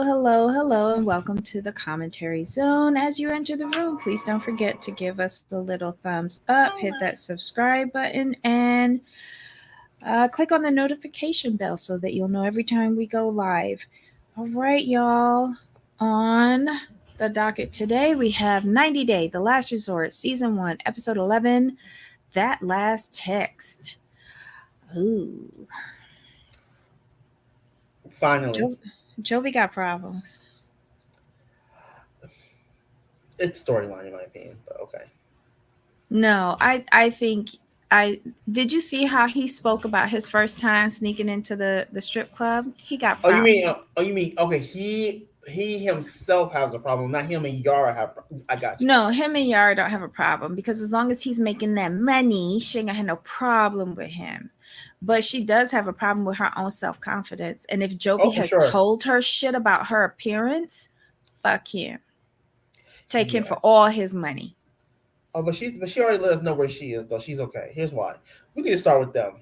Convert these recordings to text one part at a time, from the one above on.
hello, and welcome to the commentary zone. As you enter the room, please don't forget to give us a little thumbs up, hit that subscribe button, and click on the notification bell so that you'll know every time we go live. All right, y'all. On the docket today, we have 90 Day, The Last Resort, Season 1, Episode 11, That Last Text. Ooh. Finally. Jovi got problems. It's storyline in my opinion, but okay. No, I think I did. You see how he spoke about his first time sneaking into the strip club? He got Oh, you problems. mean? Okay? He himself has a problem, not him and Yara have. I got you. No, him and Yara don't have a problem because as long as he's making that money, she ain't gonna have no problem with him. But she does have a problem with her own self confidence. And if Oh, Jovi for has sure. told her shit about her appearance, fuck him. Take him Yeah. for all his money. Oh, but she already let us know where she is though. She's okay. Here's why. We can just start with them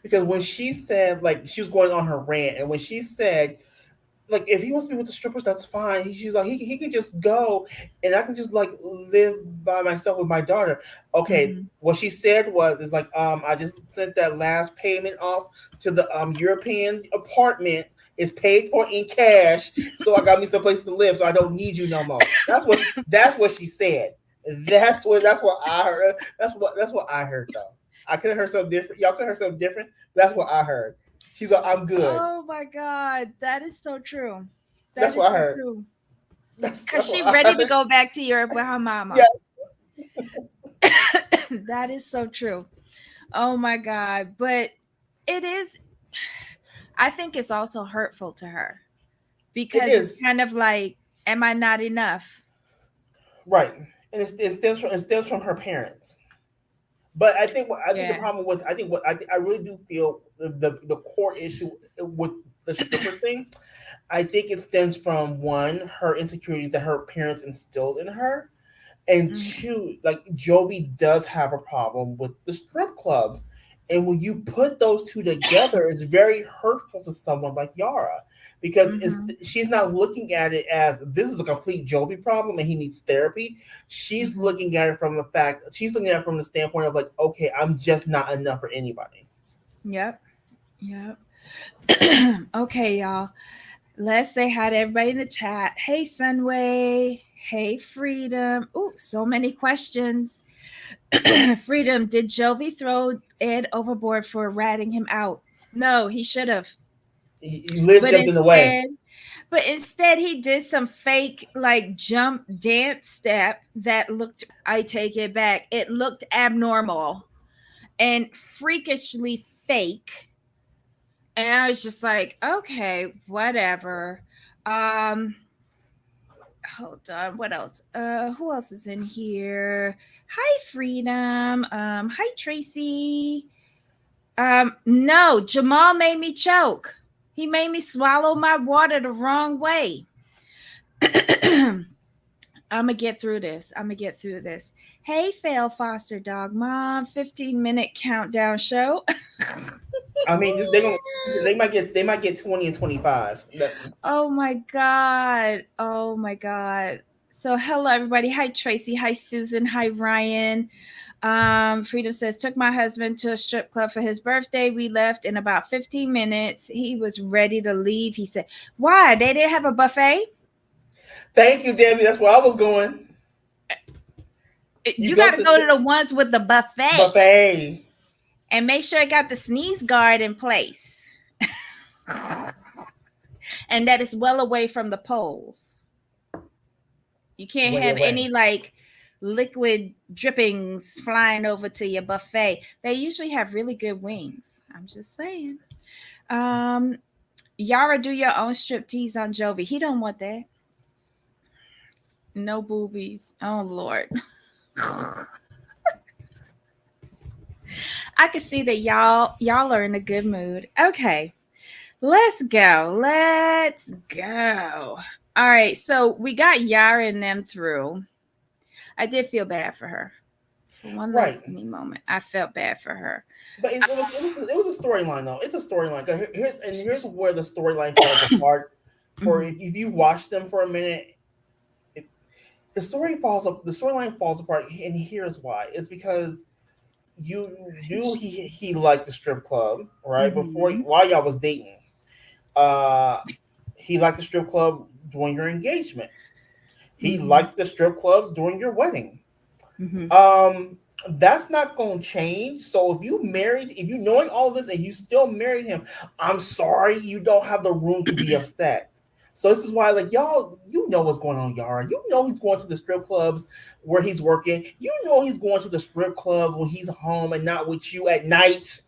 because when she said like she was going on her rant, and when she said like if he wants to be with the strippers, that's fine. She's like he can just go, and I can just like live by myself with my daughter. Okay, Mm-hmm. what she said was is like I just sent that last payment off to the European apartment. It's paid for in cash, so I got me some place to live. So I don't need you no more. That's what she said. That's what I heard. That's what I heard though. I could have heard something different. Y'all could have heard something different. That's what I heard. She's like, I'm good. Oh my God, that is so true. That That's is what I so heard. true. Cause That's she what I ready to heard. go back to Europe with her Yeah. mama. That is so true. Oh my God. But it is, I think it's also hurtful to her It because it's is kind of like, am I not enough? right, and it stems from her parents. But I think the Yeah. problem with I really do feel the core issue with the stripper thing. I think it stems from one her insecurities that her parents instilled in her, and Mhm. two, like Jovi does have a problem with the strip clubs. And when you put those two together, it's very hurtful to someone like Yara because Mhm. she's not looking at it as this is a complete Jovi problem and he needs therapy. Mhm. She's looking at it from the standpoint of like, okay, I'm just not enough for anybody. Yep. Yep. Okay, y'all. Let's say hi to everybody in the chat. Hey, Sunway. Hey, Freedom. Oh, so many questions. Freedom, did Jovi throw Ed overboard for ratting him out? No, he should have. Liz But jumped in the way. instead, but instead he did some fake like jump dance step that looked, I take it back. It looked abnormal and freakishly fake. And I was just like, okay, whatever. Um Hold on, what else? Who else is in here? Hi Freedom. Hi Tracy. No, Jamal made me choke. He made me swallow my water the wrong way. I'm gonna get through this. I'm gonna get through this. Hey, fail foster dog mom, 15-minute countdown show. I mean, they might get 20 and 25. Oh my god. Oh my god. So hello everybody. Hi Tracy. Hi Susan. Hi Ryan. Freedom says, took my husband to a strip club for his birthday. We left in about 15 minutes. He was ready to leave. He said, why? They didn't have a buffet? Thank you, Debbie. That's where I was going. You You go got to to the go to the ones with the buffet buffet. and make sure it got the sneeze guard in place and that it's well away from the poles. You can't Way have away. any like liquid drippings flying over to your buffet. They usually have really good wings. I'm just saying. Um, Yara, do your own strip tease on Jovi. He don't want that. No boobies. Oh Lord. I can see that y'all are in a good mood. Okay. Let's go. Let's go. All right. So we got Yara and them through. I did feel bad for her. For one little Right. teeny moment, I felt bad for her. But it was a storyline though. It's a storyline. Here's where the storyline falls apart For Mhm. if you watch them for a minute, it, the storyline falls apart, and here's why. It's because you knew he liked the strip club, right? Before, Mhm. while y'all was dating. Uh he liked the strip club during your engagement. He Mhm. liked the strip club during your wedding. Mhm. Um, that's not gonna change. So if you knowing all this and you still married him, I'm sorry, you don't have the room to be upset. So this is why, like, y'all, you know what's going on, Yara. You know he's going to the strip clubs where he's working. You know he's going to the strip clubs when he's home and not with you at night.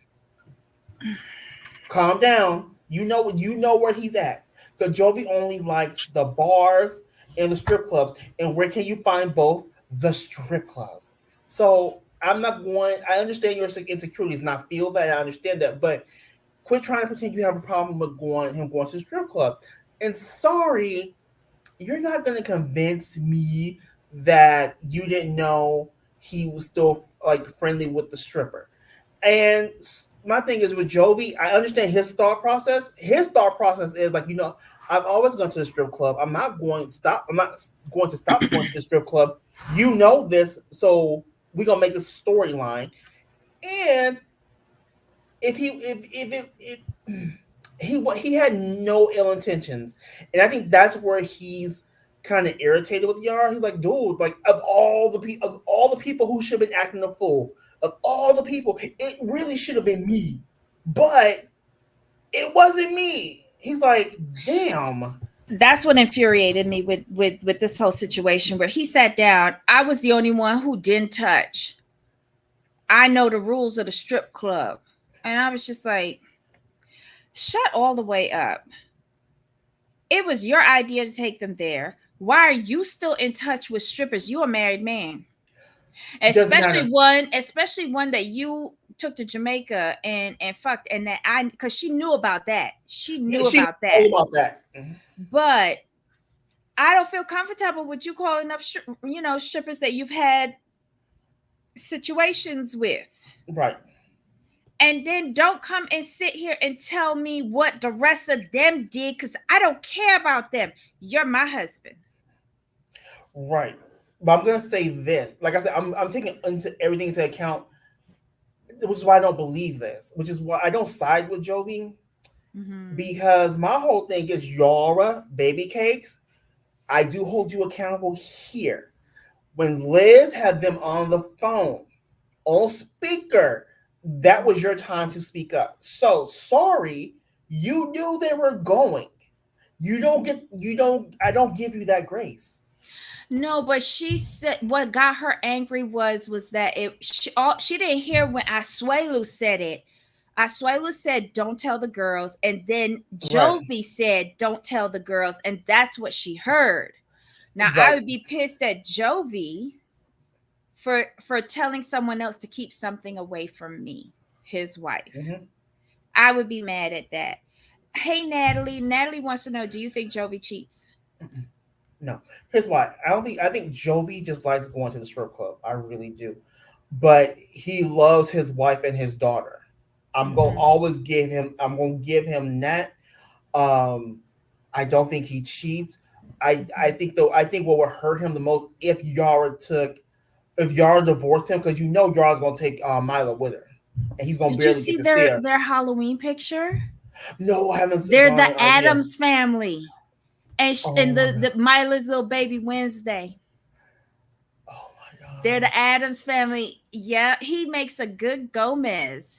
Calm down. You know where he's at. Because Jovi only likes the bars and the strip clubs. And where can you find both? The strip club. So I'm not going. I understand your insecurities, not feel that. I understand that, but quit trying to pretend you have a problem with going to the strip club. And sorry, you're not going to convince me that you didn't know he was still like friendly with the stripper. And my thing is with Jovi, I understand his thought process. His thought process is like, I've always gone to the strip club. I'm not going to stop. I'm not going to stop going to the strip club. You know this, so we're gonna make a storyline. And if it he had no ill intentions, and I think that's where he's kind of irritated with Yara. He's like, dude, like of all the people who should have been acting the fool, of all the people, it really should have been me, but it wasn't me. He's like, damn. That's what infuriated me with this whole situation where he sat down. I was the only one who didn't touch. I know the rules of the strip club. And I was just like, shut all the way up. It was your idea to take them there. Why are you still in touch with strippers? You're a married man. Doesn't matter. Especially one that you took to Jamaica and fucked, and that I because she knew about that. She Yeah, knew she about all that. about that. But I don't feel comfortable with you calling up strippers that you've had situations with. Right. And then don't come and sit here and tell me what the rest of them did because I don't care about them. You're my husband. Right. But I'm gonna say this. Like I said, I'm taking into everything into account, which is why I don't believe this. Which is why I don't side with Jovi, Mm-hmm. because my whole thing is Yara, baby cakes. I do hold you accountable here. When Liz had them on the phone, on speaker, that was your time to speak up. So sorry, you knew they were going. I don't give you that grace. No, but she said what got her angry was that she didn't hear when Asuelu said it. Asuelu said, "Don't tell the girls," and then Right. Jovi said, "Don't tell the girls," and that's what she heard. Now I Right. would be pissed at Jovi for telling someone else to keep something away from me, his wife. Mm-hmm. I would be mad at that. Hey Natalie, Natalie wants to know, do you think Jovi cheats? No. Here's why. I think Jovi just likes going to the strip club. I really do. But he loves his wife and his daughter. Mm-hmm. I'm gonna give him that. Um I don't think he cheats. I think what would hurt him the most if Yara divorced him, because Yara's gonna take Mila with her. And he's gonna Did you barely get see to see her. their Halloween picture? No, I haven't They're gone the an idea. Adams family, and Oh my god. the Mila's little baby Wednesday. Oh my They're the gosh. Adams family. Yeah, he makes a good Gomez.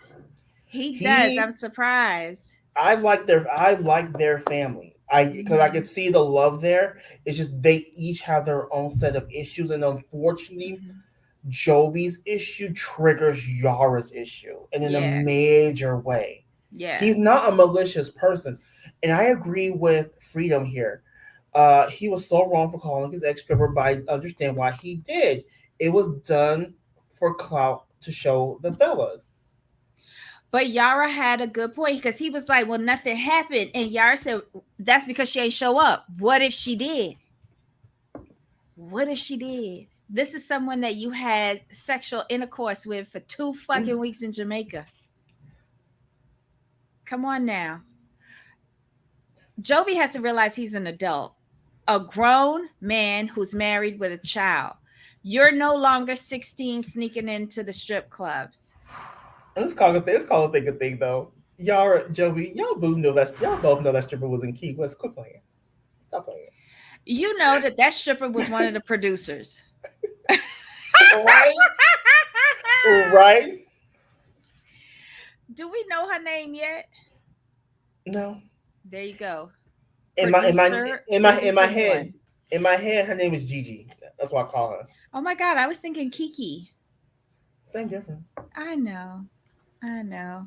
He does. He I'm surprised. I like their family. Because I can Mhm. see the love there. It's just they each have their own set of issues, and unfortunately, Mhm. Jovi's issue triggers Yara's issue, and in a Yeah, major way. yeah. He's not a malicious person, and I agree with Freedom here. He was so wrong for calling his ex stripper, but I understand why he did. It was done for clout to show the fellas. But Yara had a good point because he was like, "Well, nothing happened," and Yara said, "That's because she ain't show up. What if she did? What if she did? This is someone that you had sexual intercourse with for 2 fucking weeks in Jamaica. Come on now." Jovi has to realize he's an adult, a grown man who's married with a child. You're no longer 16 sneaking into the strip clubs. And let's call it a good thing though. Yara, Jovi, y'all both know that stripper was in Key West. Quit playing. Stop playing. You know that stripper was one of the producers. Right? Right? Do we know her name yet? No. There you go. In my in my Producer, in my producer head, one. her name is Gigi. That's what I call her. Oh my God, I was thinking Kiki. Same difference. I know. I know.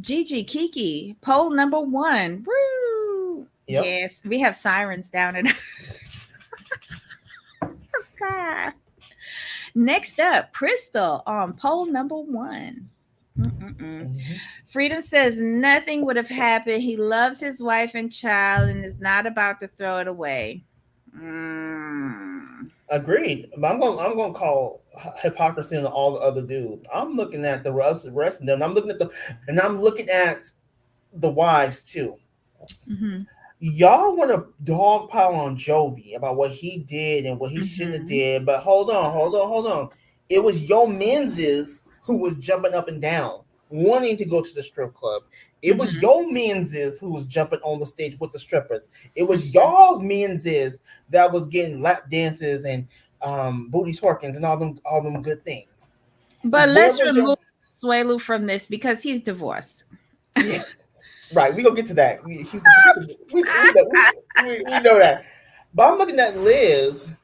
Gigi, Kiki, poll number one. Woo! Yep. Yes, we have sirens down in God. Next up, Crystal on poll number one. Mm-mm-mm. Hmm. Freedom says nothing would have happened. He loves his wife and child and is not about to throw it away. Mm. Agreed. But I'm gonna call hypocrisy on all the other dudes. I'm looking at the rest of them. I'm looking at the wives too. Mm-hmm. Y'all want to dogpile on Jovi about what he did and what he shouldn't have Mm-hmm. did, but hold on. It was Yo Menzies who was jumping up and down, wanting to go to the strip club. It was Mm-hmm. Yo Menzies who was jumping on the stage with the strippers. It was y'all's Menzies that was getting lap dances and booty twerkings and all them good things. But Where let's was your remove Suelu from this because he's divorced. yeah? Right, we gonna get to that. We know that. But I'm looking at Liz.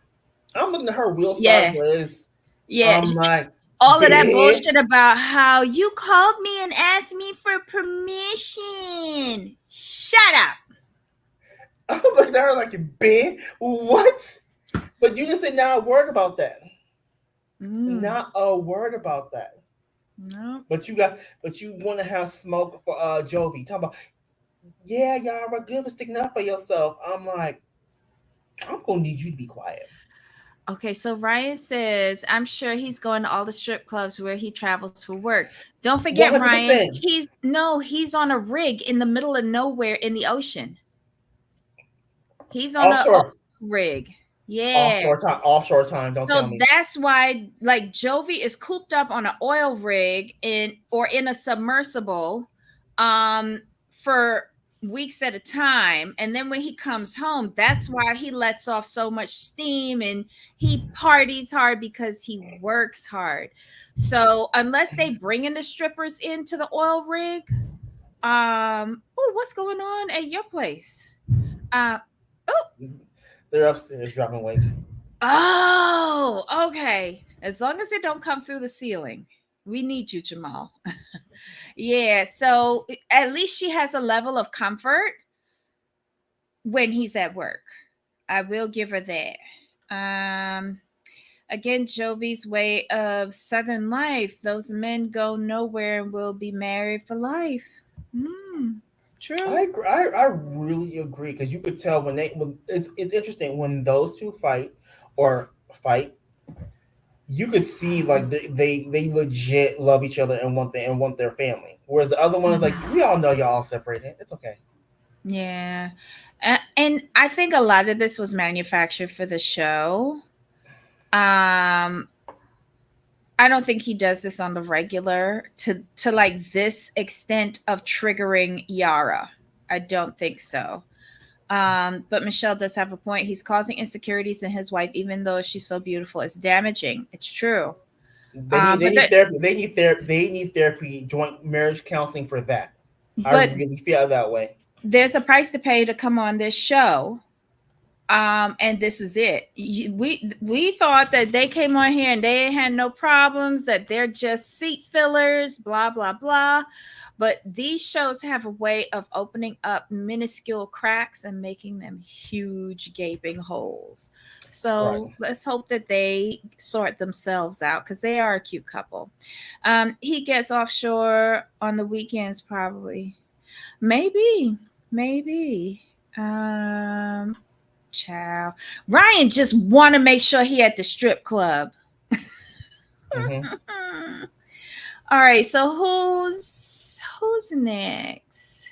I'm looking at her real side, Yeah. Liz. Yeah. I'm like, All of that bitch. bullshit about how you called me and asked me for permission. Shut up. I'm looking at her like, bitch, what? But you just said not a word about that. Mm, Not a word about that. no. But you want to have smoke for Jovi. Talk about, yeah, y'all are good for sticking up for yourself. I'm like, I'm gonna need you to be quiet. Okay, so Ryan says, I'm sure he's going to all the strip clubs where he travels for work. Don't One forget, hundred Ryan, percent he's on a rig in the middle of nowhere in the ocean. He's on a offshore, rig. Yeah. offshore time. Don't tell So me. that's why like Jovi is cooped up on an oil rig in a submersible um for weeks at a time, and then when he comes home, that's why he lets off so much steam and he parties hard because he works hard. So unless they bring in the strippers into the oil rig, oh, what's going on at your place? uh oh. They're upstairs dropping weights. Oh, okay. As long as it don't come through the ceiling. We need you, Jamal. Yeah, so at least she has a level of comfort when he's at work. I will give her that. Again, Jovi's way of Southern life. Those men go nowhere and will be married for life. Mm, I true. agree, I really agree because you could tell when it's interesting when those two fight, you could see like they legit love each other and want their family. Whereas the other one is like, Mhm. we all know y'all all separated. It's okay. Yeah. And I think a lot of this was manufactured for the show. Um, I don't think he does this on the regular to like this extent of triggering Yara. I don't think so. But Michelle does have a point. He's causing insecurities in his wife, even though she's so beautiful. It's damaging. It's true. They But need therapy. They need therapy. Joint marriage counseling for that. I but really feel that way. there's a price to pay to come on this show. And this is it. We thought that they came on here and they had no problems, that they're just seat fillers, blah blah blah. But these shows have a way of opening up minuscule cracks and making them huge gaping holes. Right. So let's hope that they sort themselves out because they are a cute couple. He gets offshore on the weekends, probably. Maybe, maybe. Um, Child. Ryan just want to make sure he at the strip club. Hmm. All right, so who's next?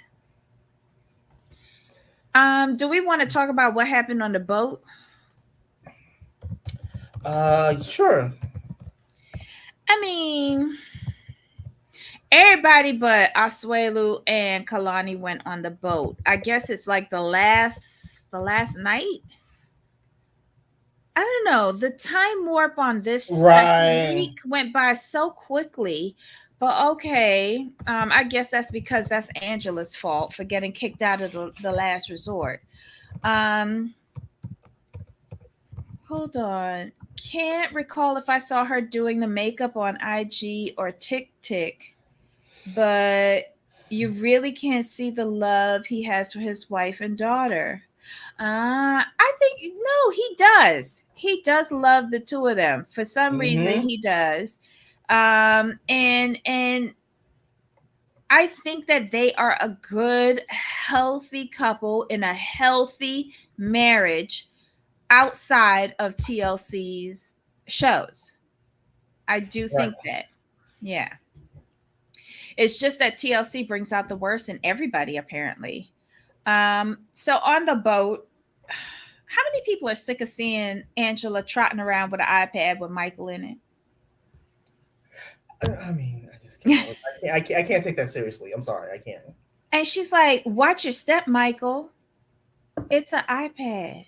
Do we want to talk about what happened on the boat? Sure. I mean, everybody but Asuelu and Kalani went on the boat. I guess it's like the last night. I don't know. The time warp on this second Right. week went by so quickly. But okay, I guess that's because that's Angela's fault for getting kicked out of the last resort. Um, Hold on. Can't recall if I saw her doing the makeup on IG or TikTok, but you really can't see the love he has for his wife and daughter. I think no, he does. He does love the two of them. For some reason, Mm-hmm. he does. And I think that they are a good, healthy couple in a healthy marriage outside of TLC's shows. I do Right. think that. Yeah. It's just that TLC brings out the worst in everybody, apparently. So on the boat, how many people are sick of seeing Angela trotting around with an iPad with Michael in I mean, I just can't. it? I can't take that seriously. I'm sorry. I can't. And she's like, watch your step, Michael. It's an iPad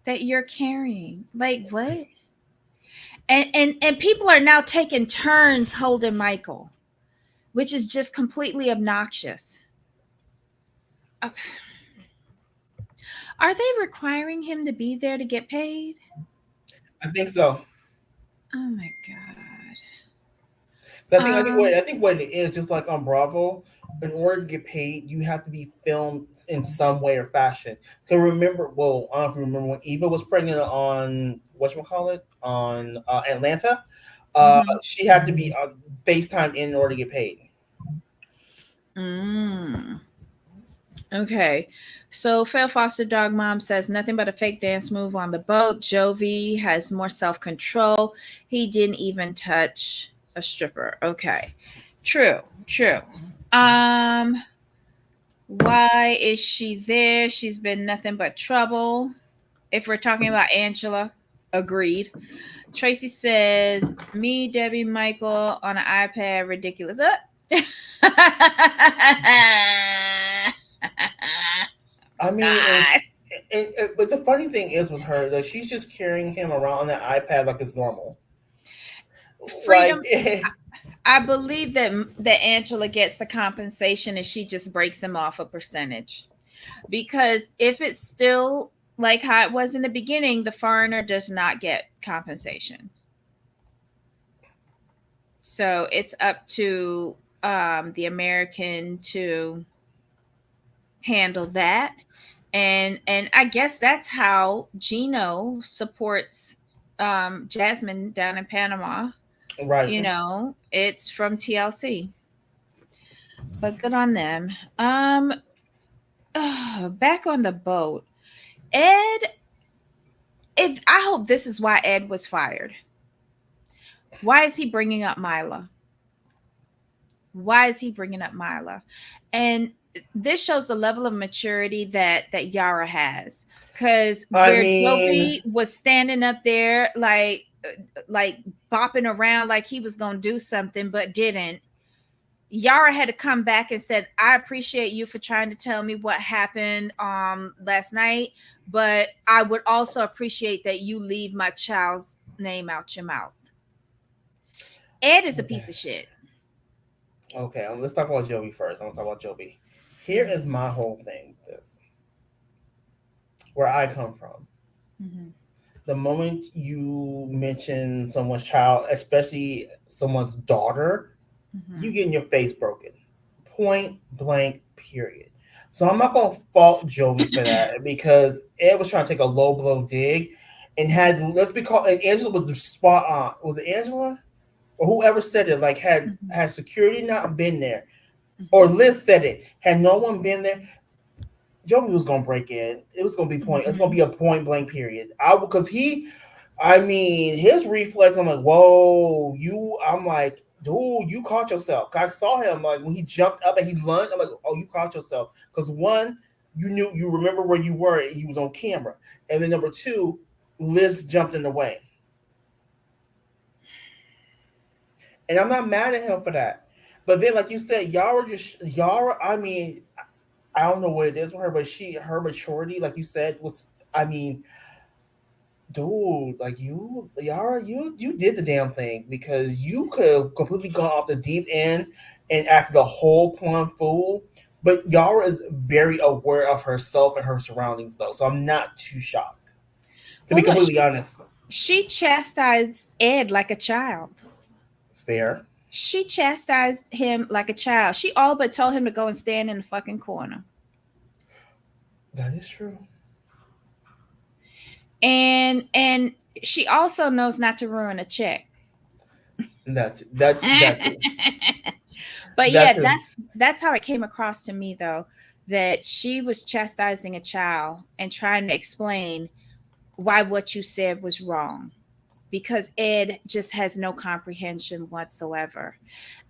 that you're carrying. Like what? And people are now taking turns holding Michael, which is just completely obnoxious. Uh, Are they requiring him to be there to get paid? I think so. Oh my god. I Um. think what it is, just like on Bravo, in order to get paid, you have to be filmed in some way or fashion. So remember, well, I don't know if you remember when Eva was pregnant on whatchamacallit on Atlanta. Mhm. She had to be FaceTime in order to get paid. Mm. Okay. So Fair Foster Dog Mom says nothing but a fake dance move on the boat. Jovi has more self control. He didn't even touch a stripper. Okay. True. True. Um. Why is she there? She's been nothing but trouble. If we're talking about Angela, agreed. Tracy says, "Me, Debbie, Michael on an iPad, ridiculous." I mean, God, but the funny thing is with her that she's just carrying him around on that iPad like it's normal. Like, freedom. I believe that Angela gets the compensation and she just breaks him off a percentage. Because if it's still like how it was in the beginning, the foreigner does not get compensation. So it's up to the American to handle that. And I guess that's how Gino supports Jasmine down in Panama. right. It's from TLC, but good on them. Back on the boat, Ed. I hope this is why Ed was fired. Why is he bringing up Mila? Why is he bringing up Mila? And this shows the level of maturity that Yara has. Because I where mean, Jovi was standing up there like bopping around like he was gonna do something but didn't, Yara had to come back and said, "I appreciate you for trying to tell me what happened last night, but I would also appreciate that you leave my child's name out your mouth." Ed is a okay. piece of shit. Okay, let's talk about Jovi first. I want to talk about Jovi. Here is my whole thing. This where I come from. Mhm. The moment you mention someone's child, especially someone's daughter, you Mhm. getting your face broken. Point blank. Period. So I'm not gonna fault Jovi for that because Ed was trying to take a low blow dig, and had let's be called. And Angela was the spot on. Was it Angela or whoever said it? Like Mhm. had security not been there, or Mhm. Liz said it. Had no one been there, Jovi was gonna break in. It was gonna be point. It's gonna Mhm. be a point blank period. I because he, I mean, his reflex. I'm like, whoa, you. I'm like, dude, you caught yourself. I saw him like when he jumped up and he lunged. I'm like, oh, you caught yourself. Because one, you remember where you were, and he was on camera. And then number two, Liz jumped in the way, and I'm not mad at him for that. But then, like you said, Yara. I mean, I don't know what it is with her, but her maturity, like you said, was. I mean, dude, like you, Yara, you did the damn thing because you could have completely gone off the deep end and acted a whole plumb fool. But Yara is very aware of herself and her surroundings, though, so I'm not too shocked. To be Well, look, completely honest, she chastised Ed like a child. fair. She chastised him like a child. She all but told him to go and stand in the fucking corner. That is true. And she also knows not to ruin a check. And that's it. But yeah, That's it. that's how it came across to me though, that she was chastising a child and trying to explain why what you said was wrong, because Ed just has no comprehension whatsoever.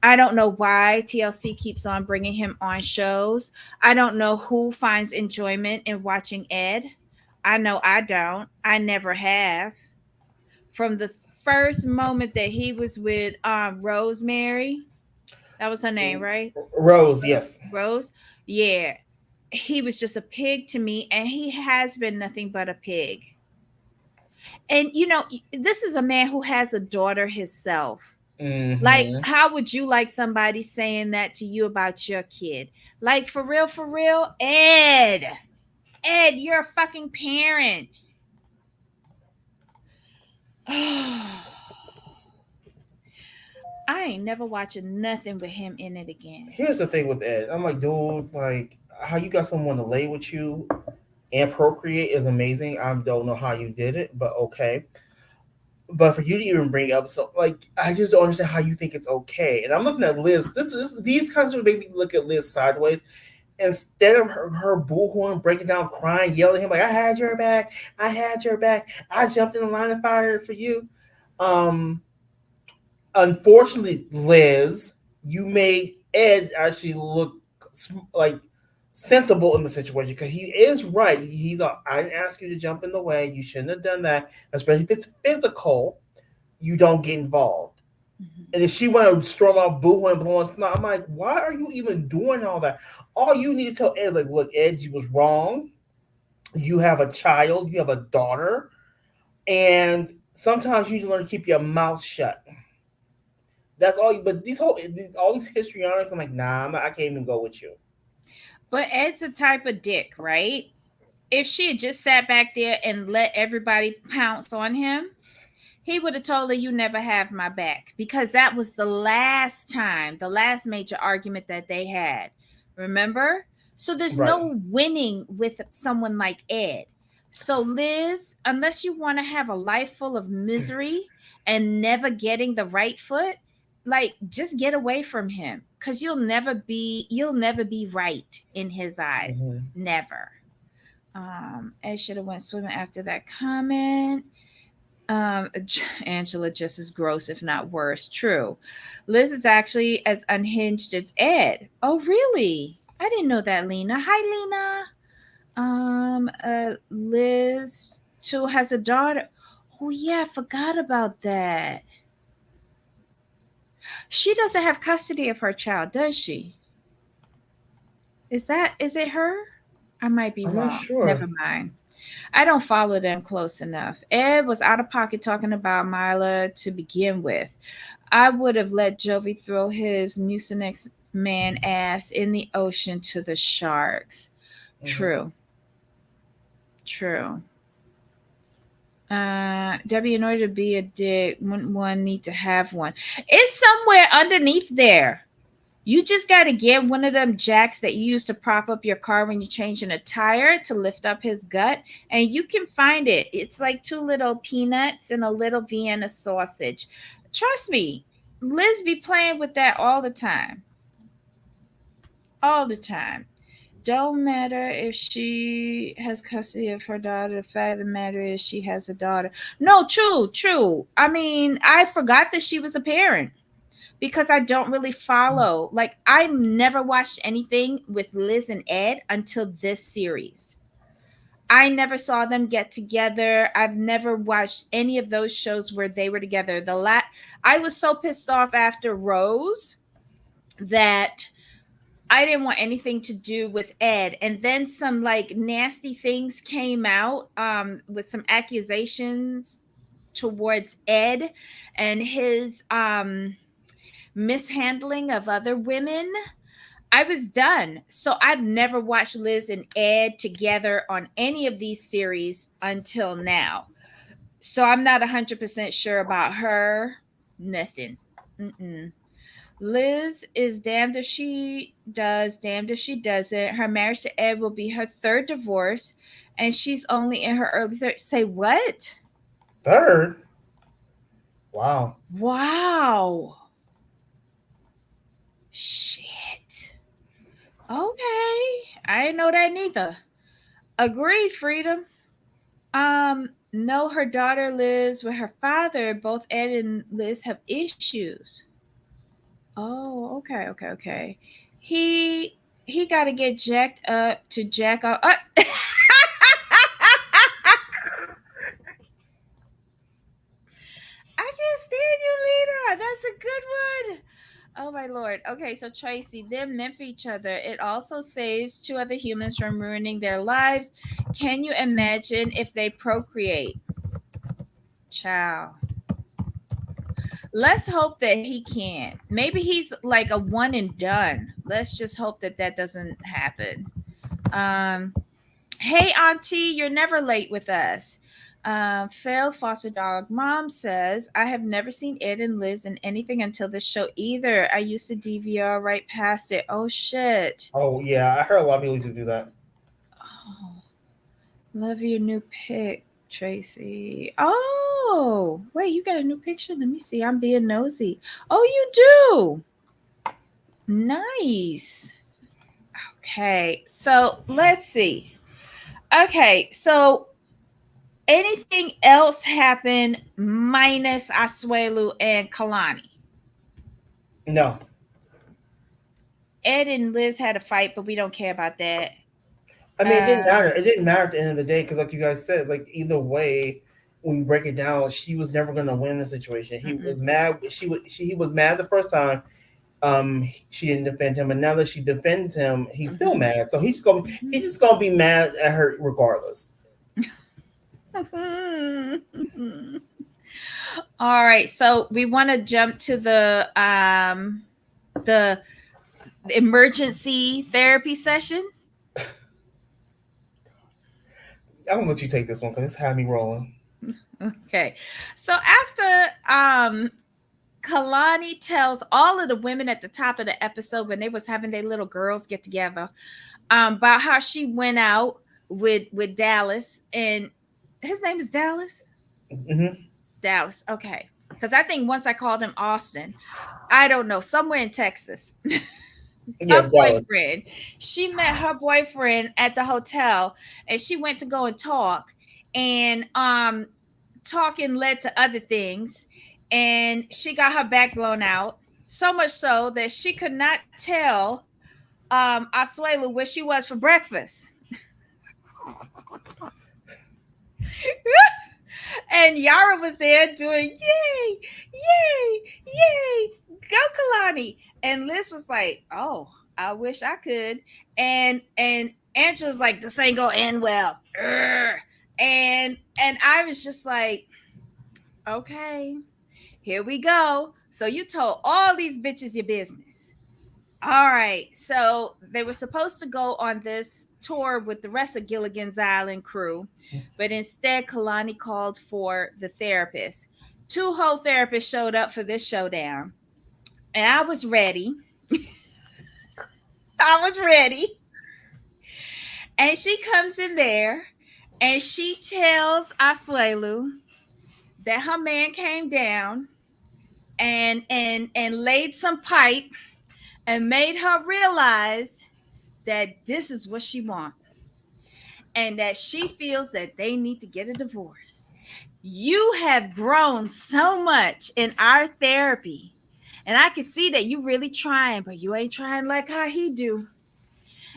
I don't know why TLC keeps on bringing him on shows. I don't know who finds enjoyment in watching Ed. I know I don't. I never have. From the first moment that he was with Rosemary, that was her name, right? Rose, yes. Rose. Yeah. He was just a pig to me, and he has been nothing but a pig. And this is a man who has a daughter himself. Like, Mm-hmm. how would you like somebody saying that to you about your kid? Like, for real, Ed, you're a fucking parent. I ain't never watching nothing with him in it again. Here's the thing with Ed. I'm like, dude, like how you got someone to lay with you and procreate is amazing. I don't know how you did it, but okay. But for you to even bring up so like I just don't understand how you think it's okay. And I'm looking at Liz. These kinds of make me look at Liz sideways. Instead of her boohooing, breaking down, crying, yelling at him like I had your back, I had your back, I jumped in the line of fire for you. Um Unfortunately, Liz, you made Ed actually look like sensible in the situation because he is right. I didn't ask you to jump in the way. You shouldn't have done that, especially if it's physical. You don't get involved. Mhm. And if she went to storm out boo and blowing snot, I'm like, why are you even doing all that? All you need to tell Ed, like, look, Ed, you was wrong. You have a child, you have a daughter, and sometimes you need to learn to keep your mouth shut. That's all. But all these histrionics, I'm like, nah, I can't even go with you. But Ed's a type of dick, right? If she had just sat back there and let everybody pounce on him, he would have told her, "You never have my back," because that was the last major argument that they had. Remember? So there's Right. no winning with someone like Ed. So, Liz, unless you want to have a life full of misery and never getting the right foot, like, just get away from him, because you'll never be right in his eyes. Mm-hmm. Never. Ed should have went swimming after that comment. um Angela just as gross, if not worse. True. Liz is actually as unhinged as Ed. Oh, really? I didn't know that, Lena. Hi, Lena. Liz too has a daughter. Oh yeah, I forgot about that. She doesn't have custody of her child, does she? Is it her? I might be I'm not wrong. sure. Never mind. I don't follow them close enough. Ed was out of pocket talking about Mila to begin with. I would have let Jovi throw his Mucinex man ass in the ocean to the sharks. Mm-hmm. True. True. Debbie, in order to be a dick, wouldn't one need to have one? It's somewhere underneath there. You just got to get one of them jacks that you use to prop up your car when you're changing a tire to lift up his gut, and you can find it. It's like two little peanuts and a little Vienna sausage. Trust me, Liz be playing with that all the time. All the time. Don't matter if she has custody of her daughter. The fact of the matter is she has a daughter. No, true, true. I mean, I forgot that she was a parent. because I don't really follow. Like, I never watched anything with Liz and Ed until this series. I never saw them get together. I've never watched any of those shows where they were together. I was so pissed off after Rose that I didn't want anything to do with Ed. And then some like nasty things came out with some accusations towards Ed and his mishandling of other women. I was done. So I've never watched Liz and Ed together on any of these series until now. So I'm not 100% sure about her. Nothing. Mm-mm. Liz is damned if she does, damned if she doesn't. Her marriage to Ed will be her third divorce, and she's only in her early 30s. Say what? Third? Wow. Wow. Shit. Okay. I didn't know that neither. Agreed, Freedom. No, her daughter lives with her father. Both Ed and Liz have issues. Oh, okay, okay, okay. He he got to get jacked up to jack off. I can't stand you, Lena. That's a good one. Oh my lord. Okay, so Tracy, they're meant for each other. It also saves two other humans from ruining their lives. Can you imagine if they procreate? Ciao. Let's hope that he can't. Maybe he's like a one and done. Let's just hope that that doesn't happen. Um, hey, Auntie, you're never late with us. Failed foster dog mom says, I have never seen Ed and Liz in anything until this show either. I used to DVR right past it. Oh, shit. Oh yeah, I heard a lot of people used to do that. Oh, love your new pic, Tracy. Oh, wait, you got a new picture? Let me see. I'm being nosy. Oh, you do. Nice. Okay, so let's see. Okay, so anything else happen minus Asuelu and Kalani? No, Ed and Liz had a fight, but we don't care about that. I mean it didn't Uh, matter. It didn't matter at the end of the day because, like you guys said, like either way, when you break it down, she was never gonna win the situation. He mm-mm, was mad. He was mad the first time. She didn't defend him, and now that she defends him, he's still mm-hmm, mad. So mm-hmm. he's just gonna be mad at her regardless. All right, so we want to jump to the emergency therapy session. I'm gonna let you take this one because it's had me rolling. Okay, so after Kalani tells all of the women at the top of the episode when they was having their little girls get together about how she went out with Dallas, and his name is Dallas. Hmm. Dallas, okay. Because I think once I called him Austin. I don't know, somewhere in Texas. Her Yes, Dallas. boyfriend. She met her boyfriend at the hotel, and she went to go and talk, and talking led to other things, and she got her back blown out. So much so that she could not tell Asuelu where she was for breakfast. And Yara was there doing yay, yay, yay, go Kalani. And Liz was like, oh, I wish I could. And Angela's like, this ain't gonna end well. Urgh. And I was just like, okay, here we go. So you told all these bitches your business. All right. So they were supposed to go on this tour with the rest of Gilligan's Island crew, but instead Kalani called for the therapist. Two whole therapists showed up for this showdown, and I was ready. I was ready. And she comes in there and she tells Asuelu that her man came down and laid some pipe and made her realize that this is what she wants and that she feels that they need to get a divorce. You have grown so much in our therapy, And I can see that you really trying, but you ain't trying like how he do.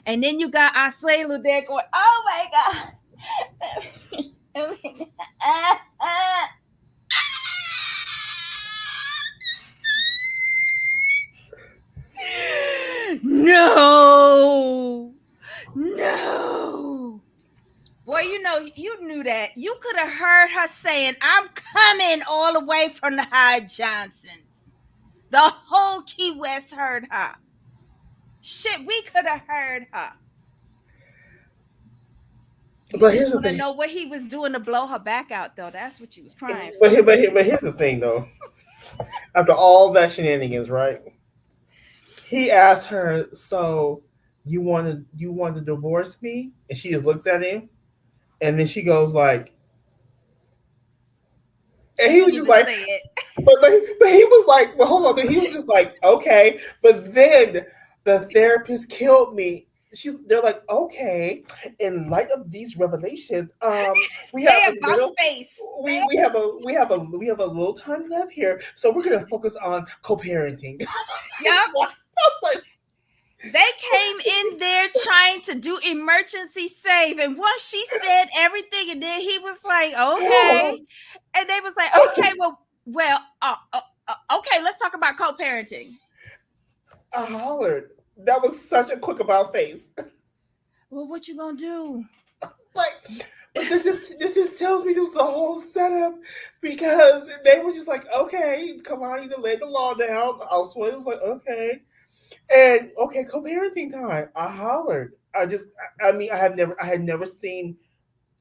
And then you got Asuelu there going, oh my God. No. No. Boy, you knew that. You could have heard her saying, I'm coming all the way from the High Johnsons. The whole Key West heard her. Shit, we could have heard her. You But just here's the want to thing. know what he was doing to blow her back out, though. That's what you was crying But, for. but here's the thing, though. After all that shenanigans, right? He asked her, "So you want to divorce me?" And she just looks at him, and then she goes like, and She he couldn't was just even like, say it. but he was like, well, hold on, but he was just like, okay, but then the therapist killed me. They're like, okay, in light of these revelations, we have They a about little, face. we have a little time left here, so we're gonna focus on co-parenting. Yep. I was like, They came in there trying to do emergency save. And once she said everything, and then he was like, okay. And they was like, okay, okay, let's talk about co-parenting. I hollered. That was such a quick about face. Well, what you gonna do? Like, but this just tells me this was a whole setup because they were just like, okay, Kalani to lay the law down. Asuelu was like, okay, and okay, co-parenting time. I hollered. I mean, I had never seen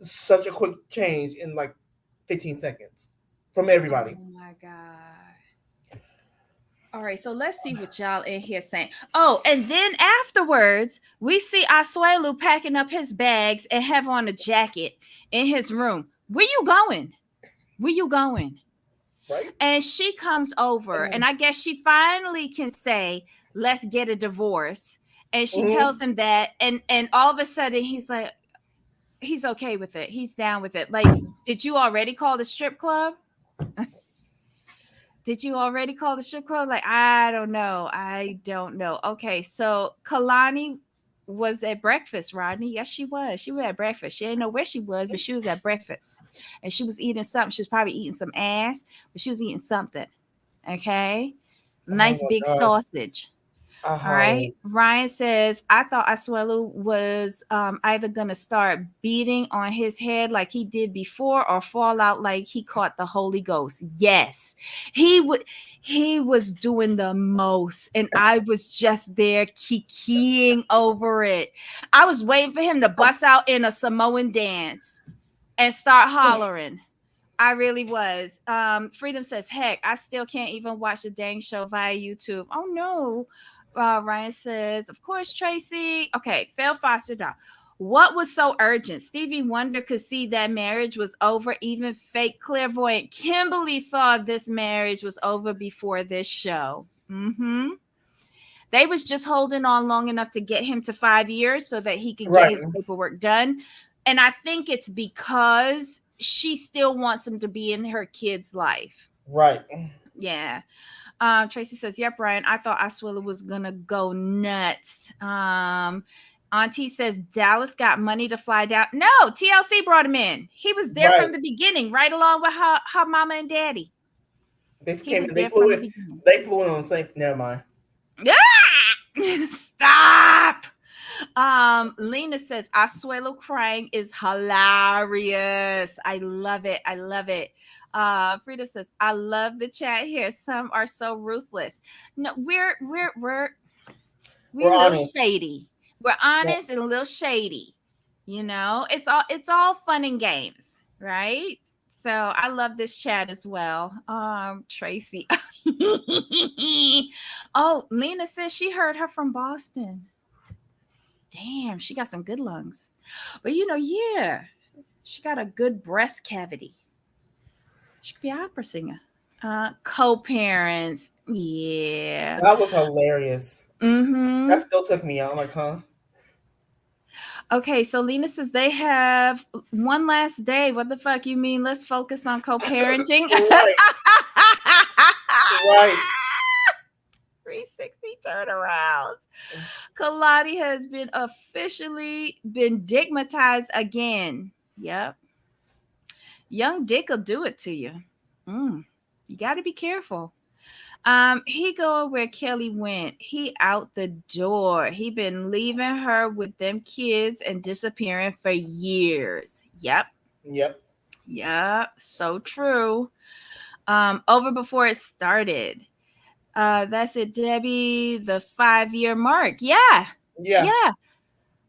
such a quick change in like 15 seconds from everybody. Oh my God. All right, so let's see what y'all in here saying. Oh, and then afterwards, we see Asuelu packing up his bags and have on a jacket in his room. Where you going? Where you going? Right? And she comes over, and I guess she finally can say, let's get a divorce. And she tells him that, and all of a sudden he's like, he's okay with it. He's down with it. Like, did you already call the strip club? Did you already call the strip club? Like, I don't know. I don't know. Okay, so Kalani was at breakfast, Rodney. Yes, she was. She was at breakfast. She didn't know where she was, but she was at breakfast. And she was eating something. She was probably eating some ass, but she was eating something. Okay. Oh Nice my big gosh. sausage. I All right. hollered. Ryan says, I thought Asuelu was either going to start beating on his head like he did before or fall out like he caught the Holy Ghost. Yes, he would. He was doing the most. And I was just there kikiing over it. I was waiting for him to bust out in a Samoan dance and start hollering. I really was. Freedom says, heck, I still can't even watch the dang show via YouTube. Oh no. Ryan says, of course, Tracy. Okay, Phil Foster down. What was so urgent? Stevie Wonder could see that marriage was over. Even fake clairvoyant Kimberly saw this marriage was over before this show. They was just holding on long enough to get him to 5 years so that he could get Right. his paperwork done. And I think it's because she still wants him to be in her kid's life. Right. Yeah. Tracy says, yep, Ryan. I thought Asuelu was gonna go nuts. Auntie says Dallas got money to fly down. No, TLC brought him in. He was there Right. from the beginning, right along with her mama and daddy. They He came. was They there flew from the in. beginning. They flew in on the same. Never mind. Stop. Lena says Asuelu crying is hilarious. I love it. I love it. Frida says, I love the chat here. Some are so ruthless. No, we're We're a little honest. shady. We're Yeah. honest and a little shady. You know, it's all fun and games, right? So I love this chat as well. Tracy. Oh, Lena says she heard her from Boston. Damn, she got some good lungs. But yeah, she got a good breast cavity. She could be an opera singer. Co-parents. Yeah. That was hilarious. Mm-hmm. That still took me out. I'm like, huh? Okay, so Lena says they have one last day. What the fuck you mean? Let's focus on co-parenting. Right. Right. 360 turnarounds. Kalani has been officially been digmatized again. Yep. Young Dick will do it to you. You got to be careful. He going where Kelly went. He out the door. He been leaving her with them kids and disappearing for years. Yep. Yep. Yep. So true. Over before it started. That's it, Debbie. The 5-year mark. Yeah. Yeah.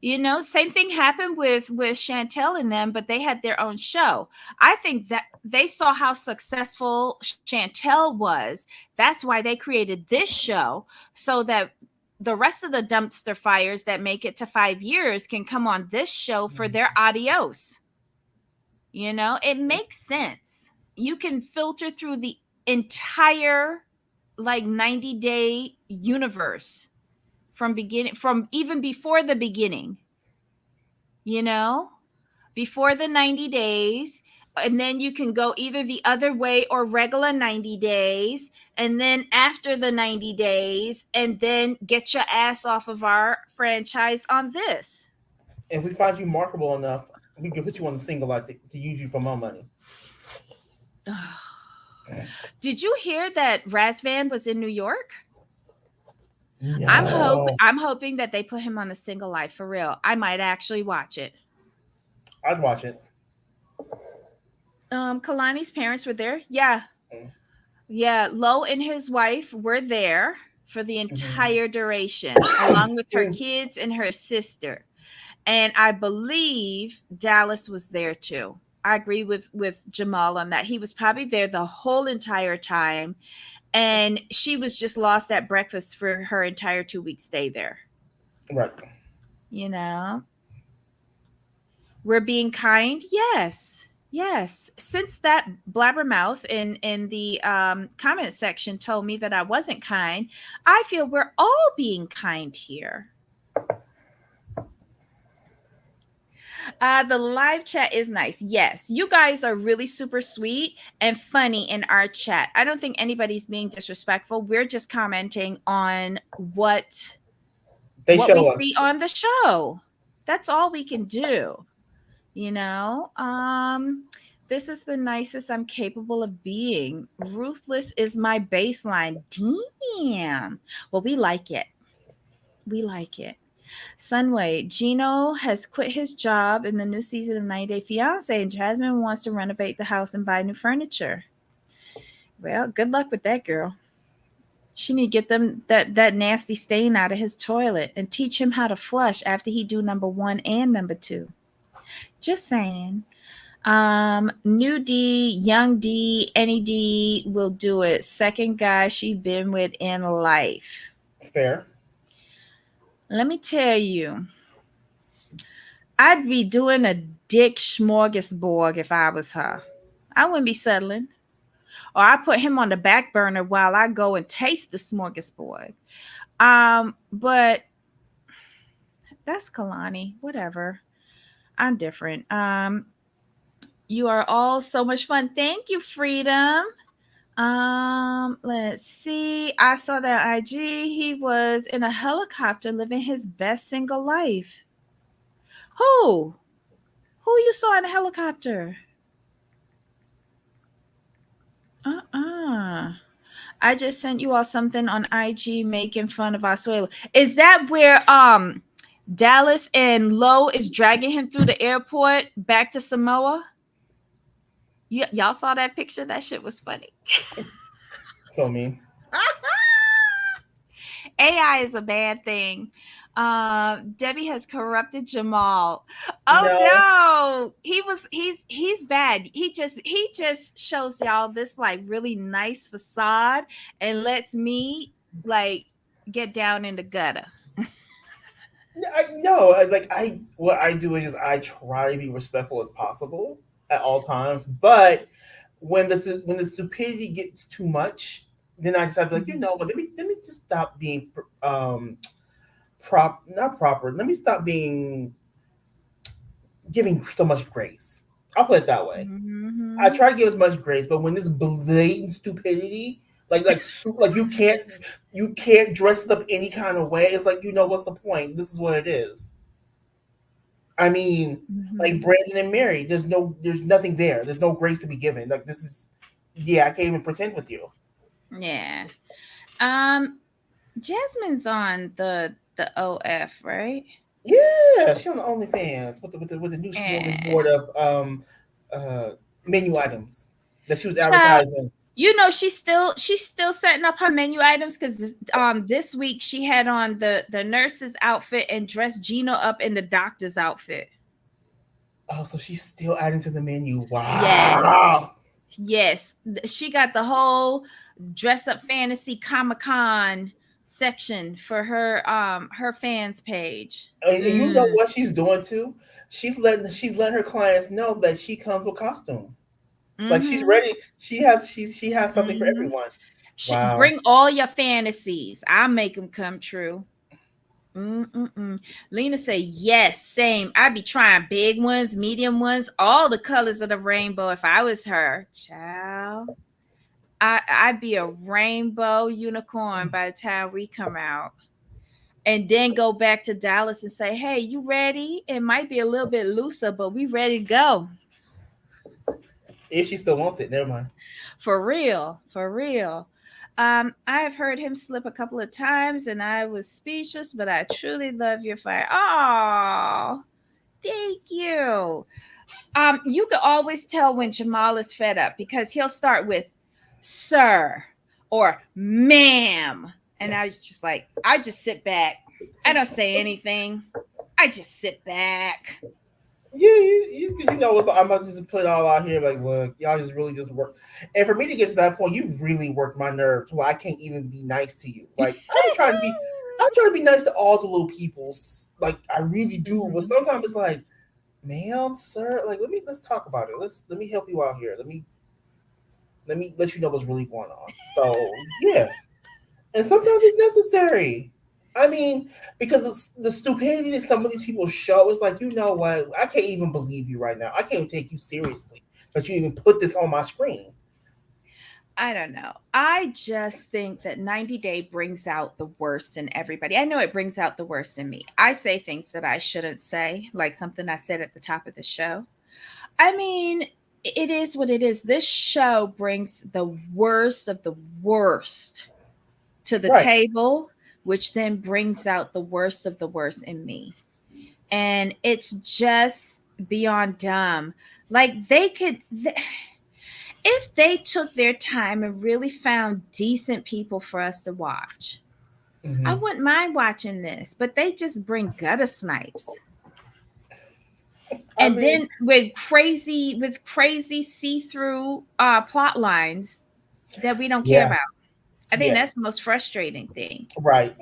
Yeah. Same thing happened with Chantel and them, but they had their own show. I think that they saw how successful Chantel was. That's why they created this show, so that the rest of the dumpster fires that make it to 5 years can come on this show for their adios. It makes sense. You can filter through the entire like 90-day universe from even before the beginning, you know, before the 90 days. And then you can go either the other way or regular 90 days. And then after the 90 days, and then get your ass off of our franchise on this. If we find you marketable enough, we can put you on the single like to use you for more money. Did you hear that Razvan was in New York? No. I'm hoping that they put him on the single life for real. I might actually watch it. I'd watch it. Kalani's parents were there. Yeah. Mm. Yeah. Lo and his wife were there for the Mhm. entire duration, along with her kids and her sister. And I believe Dallas was there too. I agree with Jamal on that. He was probably there the whole entire time. And she was just lost at breakfast for her entire 2 week stay there. Right. You know, we're being kind. Yes. Yes. Since that blabbermouth in the comment section told me that I wasn't kind, I feel we're all being kind here. The live chat is nice. Yes, you guys are really super sweet and funny in our chat. I don't think anybody's being disrespectful. We're just commenting on They what we show see us. on the show. That's all we can do. You know, this is the nicest I'm capable of being. Ruthless is my baseline. Damn. Well, we like it. We like it. Sunway, Gino has quit his job in the new season of 90 Day Fiance, and Jasmine wants to renovate the house and buy new furniture. Well, good luck with that, girl. She need to get them that nasty stain out of his toilet and teach him how to flush after he do number 1 and number 2. Just saying. New D, young D, any D will do it. Second guy she been with in life. Fair. Let me tell you, I'd be doing a dick smorgasbord if I was her. I wouldn't be settling. Or I put him on the back burner while I go and taste the smorgasbord. But that's Kalani. Whatever. I'm different. You are all so much fun. Thank you, Freedom. Let's see. I saw that IG. He was in a helicopter living his best single life. Who? Who you saw in a helicopter? I just sent you all something on IG making fun of Asuelu. Is that where Dallas and Lo is dragging him through the airport back to Samoa? Y'all saw that picture? That shit was funny. So mean. AI is a bad thing. Debbie has corrupted Jamal. Oh No. no, he's bad. He just shows y'all this like really nice facade and lets me like get down in the gutter. No. What I do is just I try to be respectful as possible at all times. But when the stupidity gets too much, then I decide like what, let me just stop being not proper. Let me stop being giving so much grace. I'll put it that way. I Mm-hmm. try to give as much grace, but when this blatant stupidity, Like you can't dress it up any kind of way. It's like, what's the point? This is what it is. I mean, like Mhm. Brandon and Mary, there's nothing there. There's no grace to be given. Like this is, yeah, I can't even pretend with you. Yeah. Um, Jasmine's on the OF, right? Yeah, she on the OnlyFans with the new And smorgasbord of uh menu items that she was child, advertising. she's still setting up her menu items because this week she had on the nurse's outfit and dressed Gino up in the doctor's outfit. Oh, so she's still adding to the menu. Yes, Wow. yes, she got the whole dress up fantasy Comic Con section for her fans page. And you know Mm, what she's doing too? She's letting her clients know that she comes with costume. Like she's mm-hmm, ready. She has something for mm-hmm. everyone. Wow. Bring all your fantasies. I'll make them come true. Mm-mm-mm. Lena said, yes, same. I'd be trying big ones, medium ones, all the colors of the rainbow if I was her. Child. I'd be a rainbow unicorn by the time we come out. And then go back to Dallas and say, hey, you ready? It might be a little bit looser, but we ready to go. If she still wants it, never mind. For real, for real. I have heard him slip a couple of times and I was speechless, but I truly love your fire. Oh, thank you. You can always tell when Jamal is fed up because he'll start with sir or ma'am. And I was just like, I just sit back. I don't say anything. I just sit back. Yeah, you know what? I'm about to just put it all out here. Like, look, y'all just really just work. And for me to get to that point, you really worked my nerve to where I can't even be nice to you. Like, I try to be nice to all the little peoples. Like, I really do. But Mhm. sometimes it's like, ma'am, sir, like, let's talk about it. Let me help you out here. Let me let you know what's really going on. So yeah, and sometimes it's necessary. I mean, because the stupidity that some of these people show is like, you know what? I can't even believe you right now. I can't even take you seriously that you even put this on my screen. I don't know. I just think that 90 Day brings out the worst in everybody. I know it brings out the worst in me. I say things that I shouldn't say, like something I said at the top of the show. I mean, it is what it is. This show brings the worst of the worst to the Right. table, which then brings out the worst of the worst in me. And it's just beyond dumb. Like if they took their time and really found decent people for us to watch, I Hmm. wouldn't mind watching this. But they just bring gutter snipes. I And mean, then with crazy see-through plot lines that we don't care yeah, about. I think yeah, that's the most frustrating thing. right.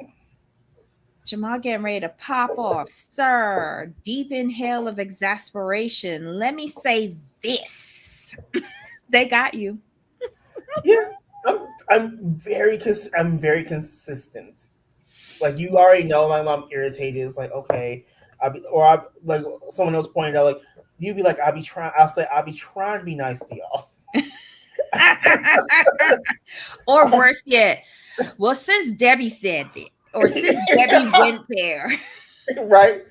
Jamal getting ready to pop off. Sir, deep inhale of exasperation. Let me say this. They got you. Yeah, I'm I'm very consistent. Like you already know, like I'm irritated. It's like okay, like someone else pointed out, like you'd be like, I'll say I'll be trying to be nice to y'all. Or worse yet, well, since Debbie said it, or since Debbie went there. Right?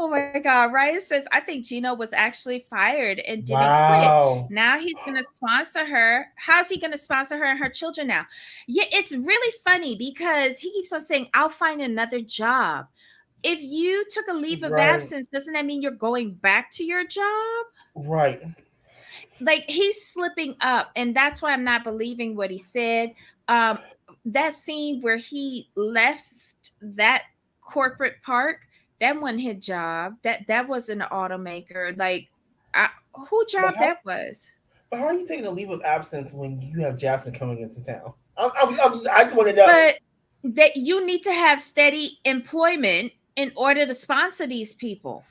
Oh my God. Ryan says, I think Gino was actually fired and didn't quit. Wow. Now he's going to sponsor her. How's he going to sponsor her and her children now? Yeah, it's really funny because he keeps on saying, I'll find another job. If you took a leave of Right. absence, doesn't that mean you're going back to your job? Right. Like he's slipping up, and that's why I'm not believing what he said. Um, that scene where he left that corporate park, that wasn't his job. That was an automaker. Like, I, who But job how that was? but how are you taking a leave of absence when you have Jasmine coming into town? I just want to know. But that you need to have steady employment in order to sponsor these people.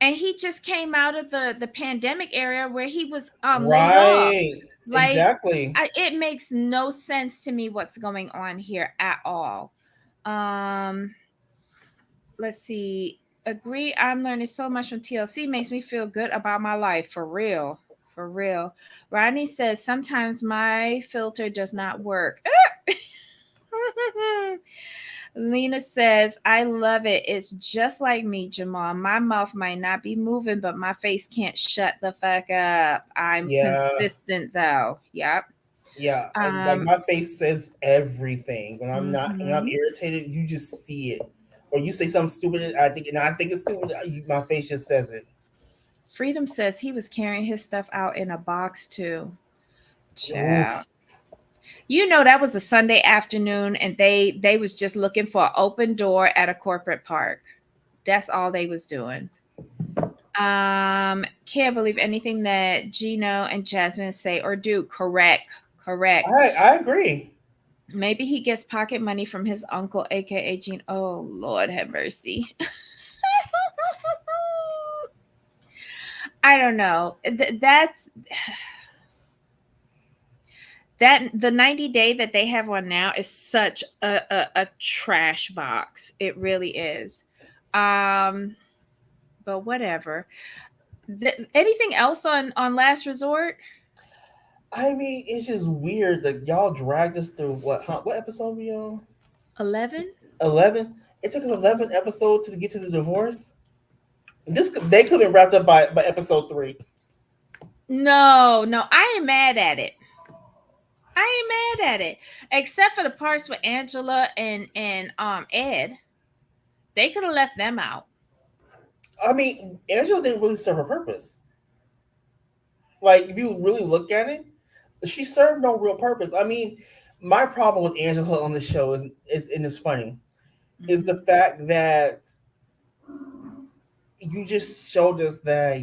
And he just came out of the pandemic area where he was laid off. Right. Like, Exactly. it makes no sense to me what's going on here at all. Um, let's see. Agree. I'm learning so much from TLC. Makes me feel good about my life for real. For real. Rodney says sometimes my filter does not work. Lena says, I love it. It's just like me, Jamal. My mouth might not be moving, but my face can't shut the fuck up. I'm Yeah, consistent though. Yep. yeah. Like Um, my face says everything. When I'm mhm. irritated, you just see it. Or you say something stupid, I think it's stupid. My face just says it. Freedom says he was carrying his stuff out in a box too. Child. Oof. You know that was a Sunday afternoon and they was just looking for an open door at a corporate park. That's all they was doing. Can't believe anything that Gino and Jasmine say or do. Correct. Correct. I agree. Maybe he gets pocket money from his uncle, aka Gene. Oh Lord have mercy. I don't know. That's that the 90 day that they have on now is such a trash box. It really is. Um, but whatever. Anything else on Last Resort? I mean, it's just weird that y'all dragged us through what? Huh, what episode we on? 11? 11. It took us 11 episodes to get to the divorce. They could have been wrapped up by episode 3. No, no, I ain't mad at it. I ain't mad at it. Except for the parts with Angela and Ed. They could have left them out. I mean, Angela didn't really serve a purpose. Like, if you really look at it, she served no real purpose. I mean, my problem with Angela on the show is and it's funny, is the Mhm. fact that you just showed us that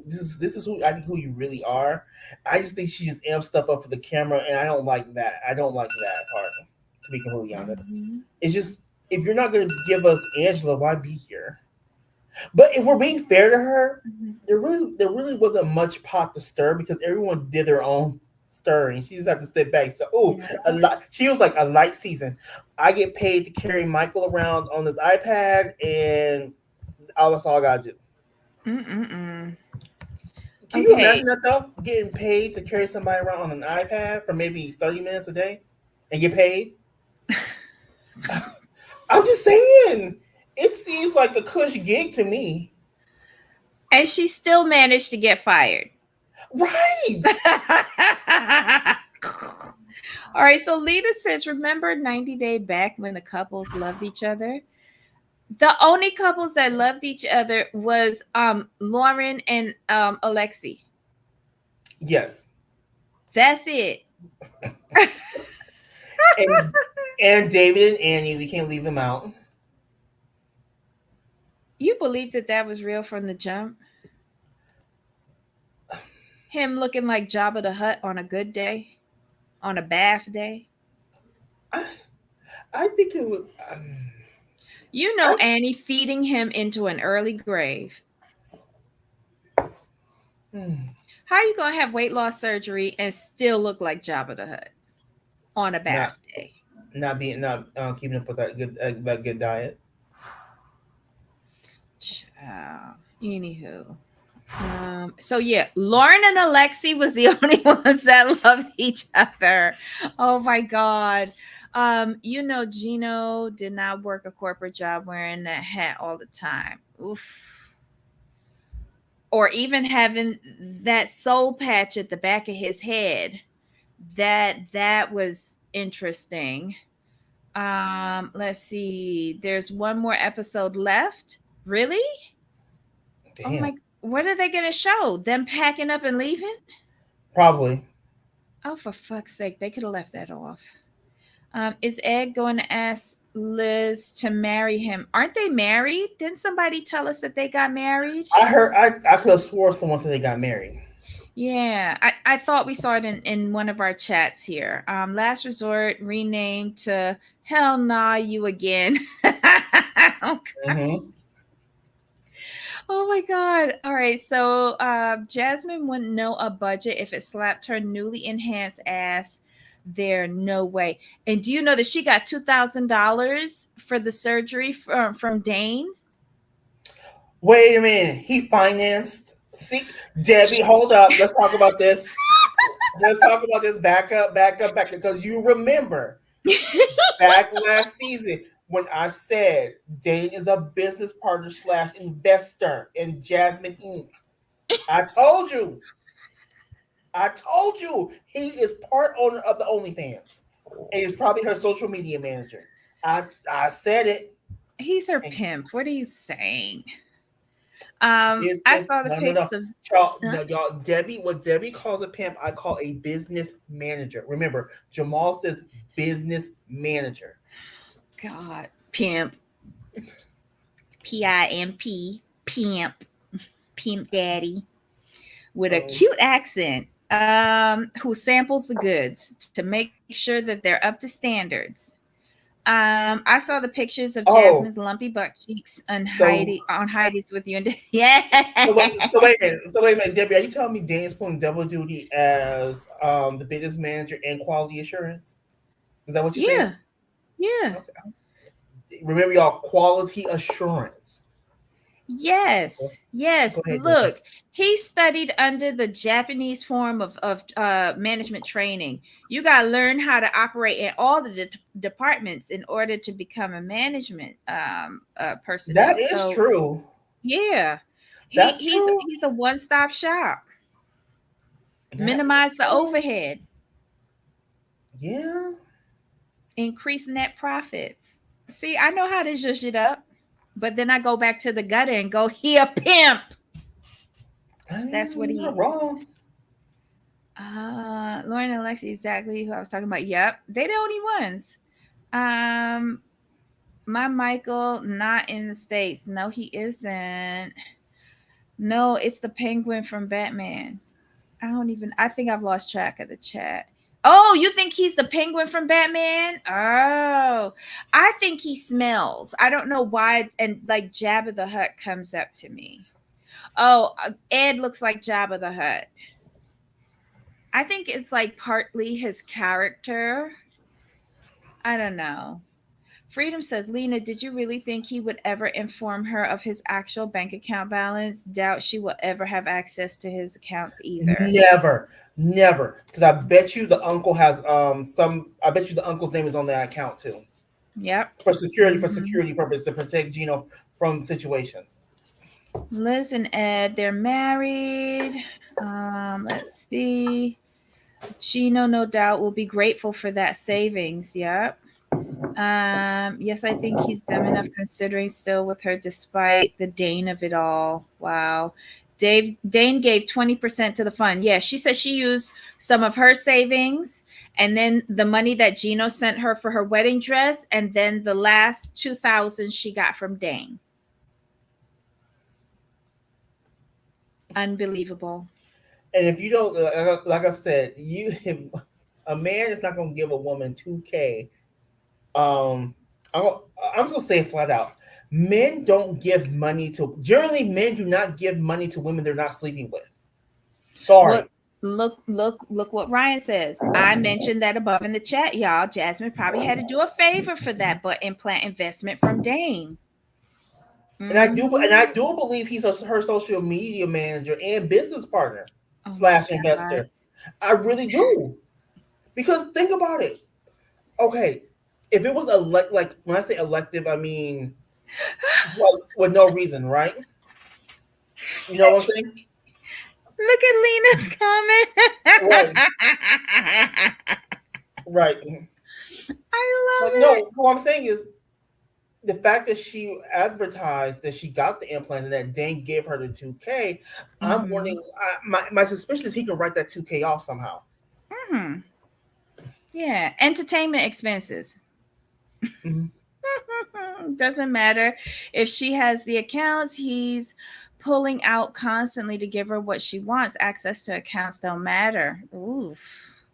this is who I think who you really are. I just think she just amps stuff up for the camera, and I don't like that. I don't like that part. To be completely honest, Mhm. it's just if you're not going to give us Angela, why be here? But if we're being fair to her, Mhm. there really wasn't much pot to stir because everyone did their own stirring. She just had to sit back. So, oh, Yeah. a lot. She was like a light season. I get paid to carry Michael around on this iPad, and that's all I gotta do. Mm-mm-mm. Can you Okay. imagine that though? Getting paid to carry somebody around on an iPad for maybe 30 minutes a day, and get paid. I'm just saying. It seems like a cush gig to me. And she still managed to get fired. Right. All right, so Lita says, remember 90 Day back when the couples loved each other? The only couples that loved each other was Lauren and Alexi. Yes. That's it. And David and Annie, we can't leave them out. You believe that that was real from the jump? Him looking like Jabba the Hutt on a good day, on a bath day. I, I think it was. You know Annie feeding him into an early grave. Hmm, How you gonna have weight loss surgery and still look like Jabba the Hutt on a not bath day? not keeping up with that good diet. Child. Anywho. So yeah, Lauren and Alexi was the only ones that loved each other. Oh my god. You know Gino did not work a corporate job wearing that hat all the time. Oof. Or even having that soul patch at the back of his head. That was interesting. Let's see. There's one more episode left. Really? Oh Damn. my, what are they going to show? Them packing up and leaving? Probably. Oh, for fuck's sake, they could have left that off. Is Ed going to ask Liz to marry him? Aren't they married? Didn't somebody tell us that they got married? I heard. I could have swore someone said they got married. Yeah, I thought we saw it in one of our chats here. Last Resort renamed to Hell Nah You Again. Oh Hmm. Oh my god. All right. So Jasmine wouldn't know a budget if it slapped her newly enhanced ass there. No way. And do you know that she got $2,000 for the surgery from Dane? Wait a minute. He financed See, Debbie, hold up. Let's talk about this. Let's talk about this. Back up. Because you remember back last season when I said Dane is a business partner slash investor in Jasmine Inc. I told you. I told you he is part owner of the OnlyFans. And he's probably her social media manager. I said it. He's her And pimp. What are you saying? I business, saw the no. pics of. Y'all, Huh? no, y'all, Debbie, what Debbie calls a pimp, I call a business manager. Remember, Jamal says business manager. God, pimp, Pimp, pimp, pimp daddy with a Um, cute accent. Who samples the goods to make sure that they're up to standards. I saw the pictures of Jasmine's oh, lumpy butt cheeks on so Heidi's with you and yeah. so wait a minute, Debbie, are you telling me Dan's pulling double duty as the business manager and quality assurance? Is that what you're saying? Yeah, yeah. Okay. Remember, y'all, quality assurance. Yes, yes. Go ahead, Debbie. Look, he studied under the Japanese form of management training. You got to learn how to operate in all the departments in order to become a management That personnel. is So true. yeah, That's he's true. he's a one stop shop. That is Minimize the true. overhead, Yeah. increase net profits. See, I know how to zhuzh it up, but then I go back to the gutter and go, he a pimp. I That's mean, what you're he not is. wrong. Lauren and Lexi, exactly who I was talking about. Yep, they the only ones. Um, my Michael, not in the States. No, he isn't. No, it's the penguin from Batman. I don't even, I think I've lost track of the chat. Oh, you think he's the penguin from Batman? Oh, I think he smells. I don't know why. And like Jabba the Hutt comes up to me. Oh, Ed looks like Jabba the Hutt. I think it's like partly his character. I don't know. Freedom says, Lena, did you really think he would ever inform her of his actual bank account balance? Doubt she will ever have access to his accounts either. Never, never. Because I bet you the uncle has some. I bet you the uncle's name is on that account too Yep. for Hmm. security purpose to protect Gino from situations. Liz and Ed, they're married. Let's see. Gino, no doubt, will be grateful for that savings. Yep. Yes, I think he's dumb enough considering still with her despite the Dane of it all. Wow. Dane gave 20% to the fund. Yeah, she said she used some of her savings and then the money that Gino sent her for her wedding dress, and then the last 2,000 she got from Dane. Unbelievable. And if you don't, like I said, a man is not going to give a woman 2K. Um, I'm, I'm just going to say it flat out. Men don't give money to, generally, men do not give money to women they're not sleeping with. Look, Sorry. look what Ryan says. I mentioned that above in the chat, y'all. Jasmine probably had to do a favor for that butt implant investment from Dane. And Mm-hmm. I do believe he's her social media manager and business partner Oh my slash God. investor. I really do. Because think about it. Okay, if it was like when I say elective, I mean with no reason, right? You know what I'm saying? Look at Lena's Right, comment. right. I But love it. no, what I'm saying is the fact that she advertised that she got the implant and that Dane gave her the 2K. I'm Mm-hmm. wondering. My suspicion is he can write that 2K off somehow. Mm-hmm. Yeah. Entertainment expenses. Mhm. Doesn't matter if she has the accounts, he's pulling out constantly to give her what she wants. Access to accounts don't matter. Oof.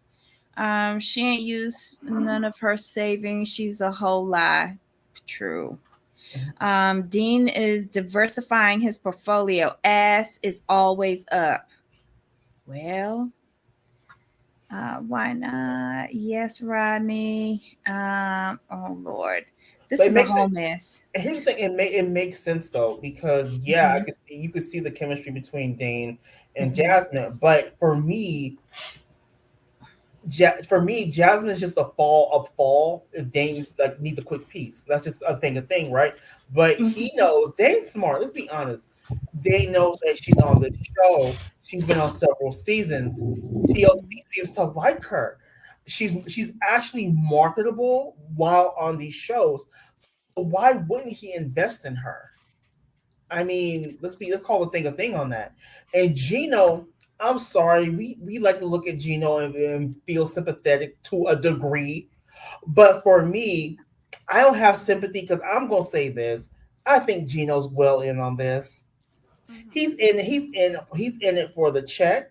She ain't used none of her savings. She's a whole lie. True. Dean is diversifying his portfolio. Ass is always up. Well, why not? Yes, Rodney. Oh Lord, This But it is a makes whole it. mess. And here's the thing: it makes sense though, because yeah, I Hmm. could see you could see the chemistry between Dane and Hmm. Jasmine. But for me, Jasmine is just a fall if Dane like needs a quick piece. That's just a thing, right? But he Hmm. knows Dane's smart. Let's be honest. Dane knows that she's on the show. She's been on several seasons. TLC seems to like her. She's actually marketable while on these shows. So why wouldn't he invest in her? I mean, let's call the thing a thing on that. And Gino, I'm sorry, we like to look at Gino and feel sympathetic to a degree, but for me, I don't have sympathy because I'm gonna say this. I think Gino's well in on this. He's in it for the check.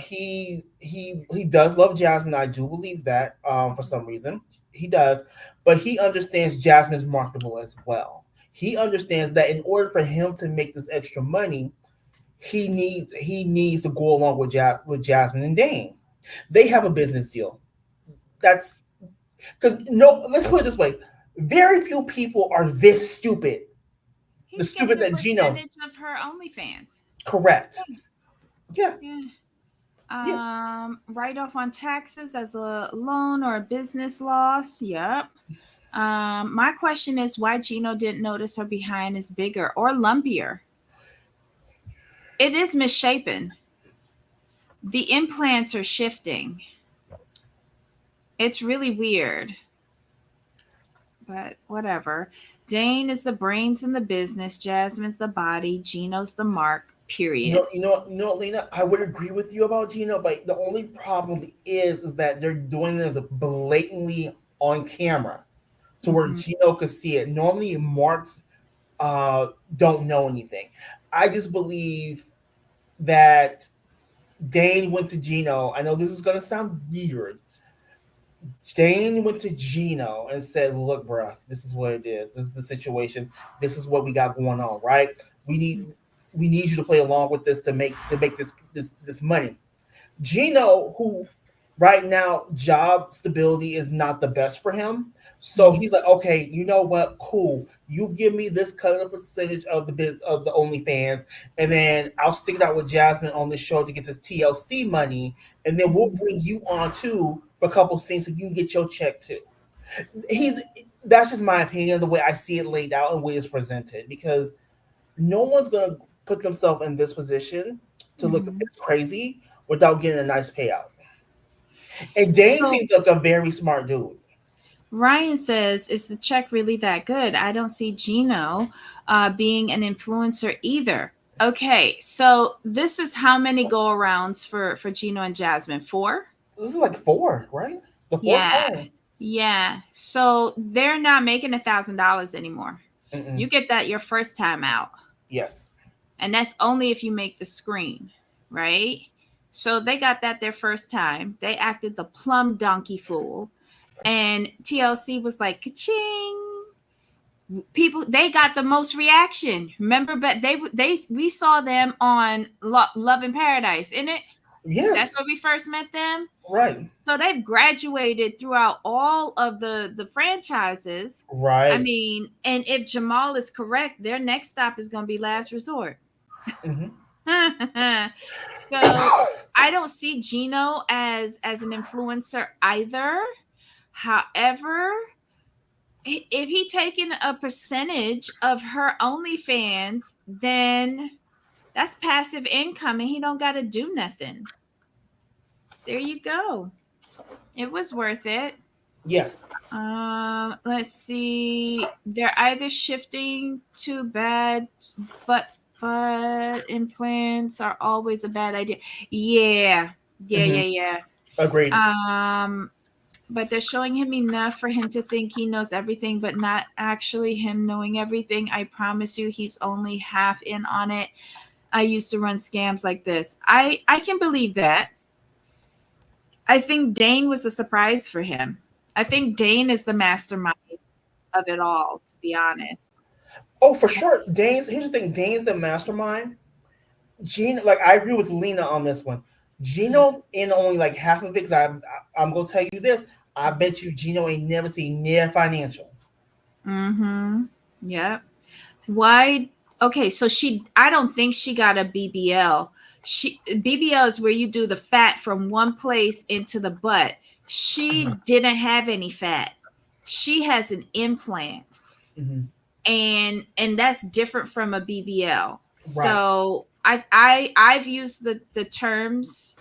He does love Jasmine. I do believe that. For some reason, he does, but he understands Jasmine's marketable as well. He understands that in order for him to make this extra money, he needs to go along with with Jasmine and Dane. They have a business deal. That's because no. Let's put it this way: very few people are this stupid. The He's getting stupid a that Gino. percentage of her OnlyFans. Correct. Yeah. Yeah. Yeah. Write off on taxes as a loan or a business loss. Yep. My question is why Gino didn't notice her behind is bigger or lumpier. It is misshapen. The implants are shifting. It's really weird, but whatever. Dane is the brains in the business, Jasmine's the body, Gino's the mark, period. Lena. I would agree with you about Gino, but the only problem is that they're doing it as a blatantly on camera, to where Hmm. Gino could see it. Normally, marks don't know anything. I just believe that Dane went to Gino. I know this is gonna sound weird. Dane went to Gino and said, "Look, bruh, this is what it is. This is the situation. This is what we got going on. Right? We need we need you to play along with this to make this money." Gino, who right now job stability is not the best for him, so Hmm. he's like, okay, you know what? Cool. You give me this cut of the percentage of the OnlyFans, and then I'll stick it out with Jasmine on the show to get this TLC money, and then we'll Hmm. bring you on too for a couple scenes so you can get your check too. He's That's just my opinion, the way I see it laid out and the way it's presented, because no one's gonna put themselves in this position to look Hmm. this crazy without getting a nice payout. And Dane So seems like a very smart dude. Ryan says, "Is the check really that good? I don't see Gino being an influencer either." Okay, so this is how many go arounds for Gino and Jasmine? Four? This is like four, right? The fourth Yeah, time. yeah. So they're not making $1,000 anymore. Mm-mm. You get that your first time out, Yes. and that's only if you make the screen, right? So they got that their first time. They acted the plum donkey fool, and TLC was like, "Ka-ching!" People they got the most reaction. Remember, but they we saw them on Love in Paradise, isn't it? That's Yes. where we first met them. Right. So they've graduated throughout all of the franchises. I Right. mean, and if Jamal is correct, their next stop is going to be Last Resort. Hmm. So I don't see Gino as an influencer either. However, if he taking a percentage of her OnlyFans, then that's passive income, and he don't got to do nothing. There you go. It was worth it. Yes. Let's see. They're either shifting to bad, but implants are always a bad idea. Yeah, yeah, Hmm. yeah, yeah. Agreed. Um, but they're showing him enough for him to think he knows everything, but not actually him knowing everything. I promise you, he's only half in on it. I used to run scams like this. I can believe that. I think Dane was a surprise for him. I think Dane is the mastermind of it all, to be honest. Oh, for sure. Here's the thing. Dane's the mastermind. Like I agree with Lena on this one. Gino's in only like half of it. I'm gonna tell you this. I bet you Gino ain't never seen near financial. Mm-hmm. Yep. Why? Okay, so I don't think she got a BBL. BBL is where you do the fat from one place into the butt. She didn't have any fat. She has an implant, Hmm. and that's different from a BBL. Right. So I've used the terms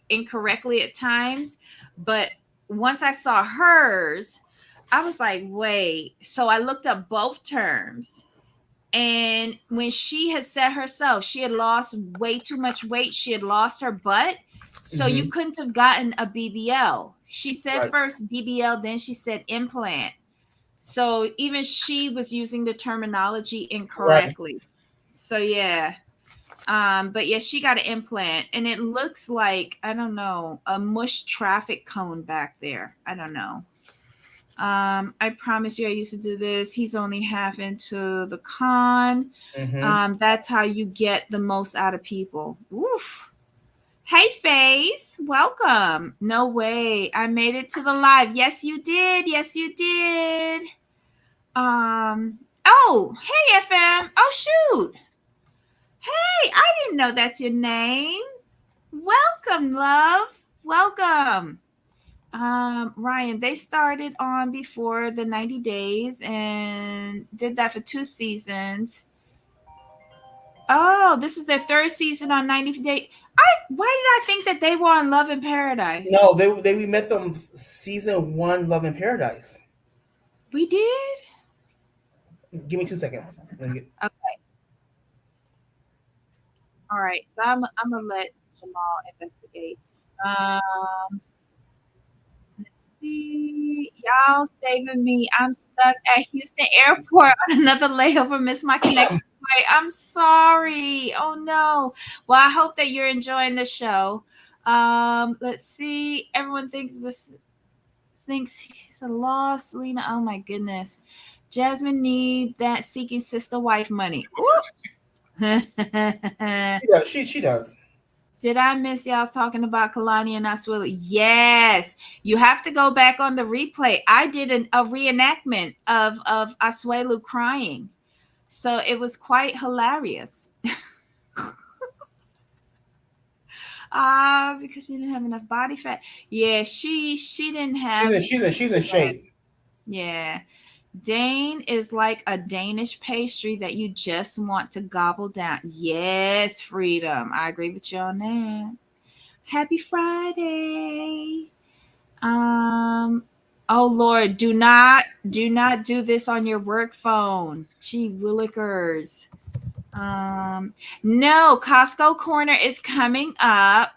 incorrectly at times, but once I saw hers, I was like, wait. So I looked up both terms, and when she had said herself, she had lost way too much weight. She had lost her butt. So you Hmm. couldn't have gotten a BBL. She said Right. first BBL, then she said implant. So even she was using the terminology Right. incorrectly. So yeah. But yeah, she got an implant, and it looks like, I don't know, a mush traffic cone back there. I don't know. I promise you, I used to do this. He's only half into the con. Hmm. That's how you get the most out of people. Oof. Hey, Faith, welcome. No way, I made it to the live. Yes, you did. Yes, you did. Oh, hey, FM. Oh, shoot. Hey, I didn't know that's your name. Welcome, love. Welcome. Ryan, they started on before the 90 days and did that for 2 seasons. Oh, this is their third season on 90 Days. Why did I think that they were on Love in Paradise? No, they we met them season one, Love in Paradise. We did? Give me 2 seconds. Let me get. Okay. All right. So I'm gonna let Jamal investigate. Um, let's see. Y'all saving me. I'm stuck at Houston Airport on another layover. Missed my connection. Flight. I'm sorry. Oh no. Well, I hope that you're enjoying the show. Let's see. Everyone thinks he's a lost Lena. Oh my goodness. Jasmine need that seeking sister wife money. Ooh. Yeah, she does. Did I miss y'all talking about Kalani and Asuelu? Yes. You have to go back on the replay. I did a reenactment of Asuelu crying. So it was quite hilarious. Because she didn't have enough body fat. Yeah, she didn't She's have. in she's in shape. Yeah. Dane is like a Danish pastry that you just want to gobble down. Yes, Freedom. I agree with you on that. Happy Friday. Um, oh Lord, do not do this on your work phone. Gee willikers. No, Costco Corner is coming up.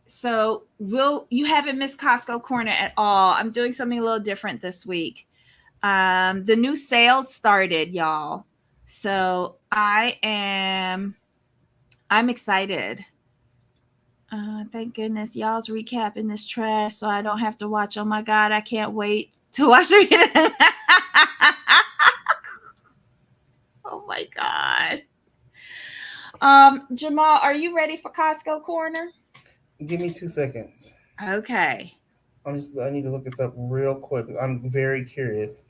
So you haven't missed Costco Corner at all. I'm doing something a little different this week. The new sales started, y'all. So I'm excited. Thank goodness y'all's recapping this trash so I don't have to watch. Oh my God, I can't wait to watch it. Oh my God. Jamal, are you ready for Costco Corner? Give me 2 seconds. Okay. I need to look this up real quick. I'm very curious.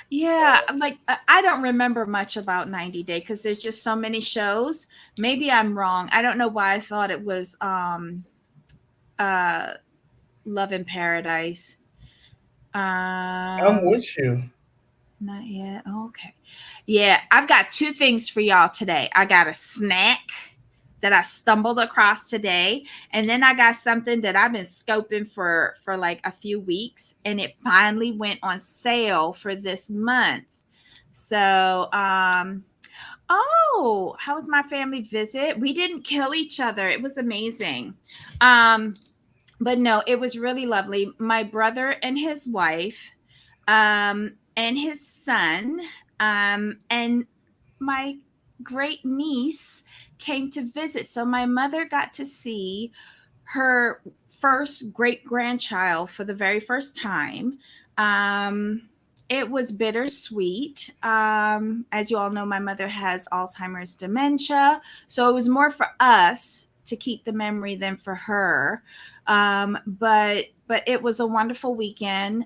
Yeah, like I don't remember much about 90 Day because there's just so many shows. Maybe I'm wrong. I don't know why I thought it was uh Love in Paradise. I'm Um with you. Not yet. Okay. Yeah, I've got two things for y'all today. I got a snack that I stumbled across today, and then I got something that I've been scoping for like a few weeks, and it finally went on sale for this month. So, oh, how was my family visit? We didn't kill each other. It was amazing. Um, but no, it was really lovely. My brother and his wife, and his son, and my great niece came to visit. So my mother got to see her first great grandchild for the very first time. Um, it was bittersweet. As you all know, my mother has Alzheimer's dementia. So it was more for us to keep the memory than for her. But it was a wonderful weekend.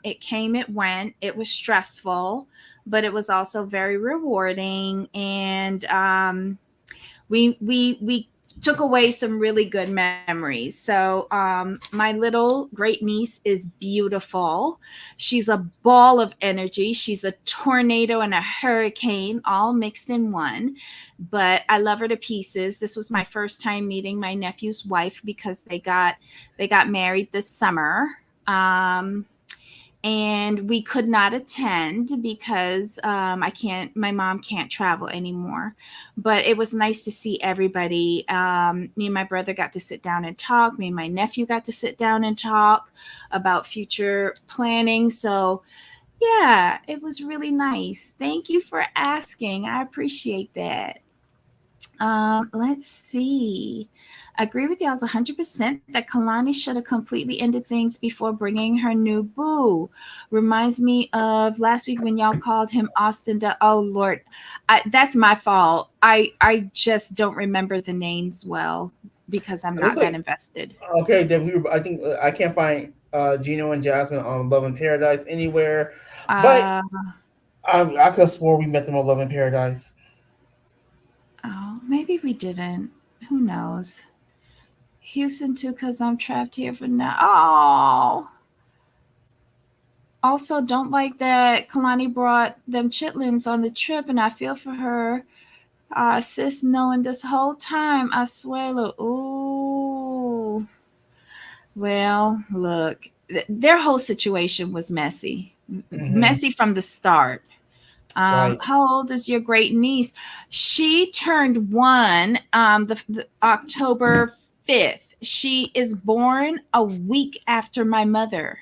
It came, it went. It was stressful, but it was also very rewarding. And we took away some really good memories. So my little great niece is beautiful. She's a ball of energy. She's a tornado and a hurricane all mixed in one. But I love her to pieces. This was my first time meeting my nephew's wife because they got married this summer. Um, and we could not attend because my mom can't travel anymore. But it was nice to see everybody. Me and my brother got to sit down and talk. Me and my nephew got to sit down and talk about future planning. So yeah, it was really nice. Thank you for asking. I appreciate that. Let's see. Agree with y'all 100% that Kalani should have completely ended things before bringing her new boo. Reminds me of last week when y'all called him Austin. Oh Lord, that's my fault. I just don't remember the names well because I'm It's not that like invested. okay, then we were, I think I can't find Gino and Jasmine on Love in Paradise anywhere, but Uh I could have swore we met them on Love in Paradise. oh, maybe we didn't. Who knows? Houston too, cause I'm trapped here for now. Oh, also don't like that Kalani brought them chitlins on the trip, and I feel for her. Sis, knowing this whole time, Asuelu. Ooh, well, look, their whole situation was messy, Hmm. messy from the start. Right. How old is your great niece? She turned one the October 5th. She is born a week after my mother.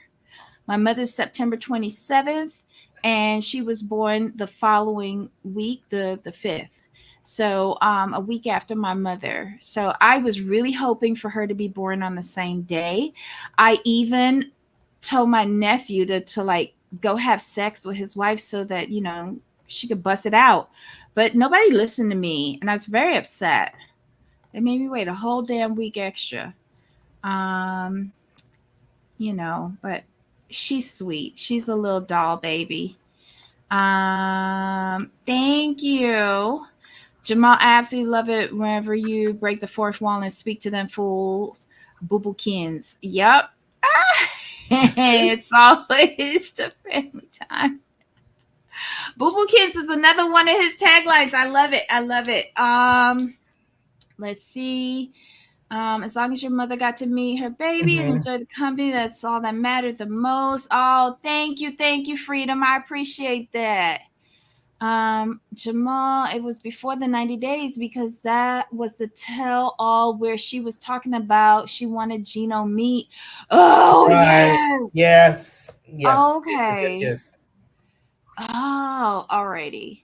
My mother's September 27th, and she was born the following week, the 5th. So a week after my mother. So I was really hoping for her to be born on the same day. I even told my nephew to like go have sex with his wife so that she could bust it out. But nobody listened to me, and I was very upset. They made me wait a whole damn week extra. Um, but she's sweet. She's a little doll baby. Thank you. Jamal, I absolutely love it whenever you break the fourth wall and speak to them fools. Boobokins. Yep. It's always the family time. Boo Boo Kids is another one of his taglines. I love it. I love it. Let's see. As long as your mother got to meet her baby and Hmm. enjoy the company, that's all that mattered the most. Oh, thank you, Freedom. I appreciate that. Jamal, it was before the 90 days because that was the tell all where she was talking about she wanted Gino meat. Oh, Right. yes. Yes. Yes. Yes. Yes. Yes. Okay. Yes. Oh, alrighty.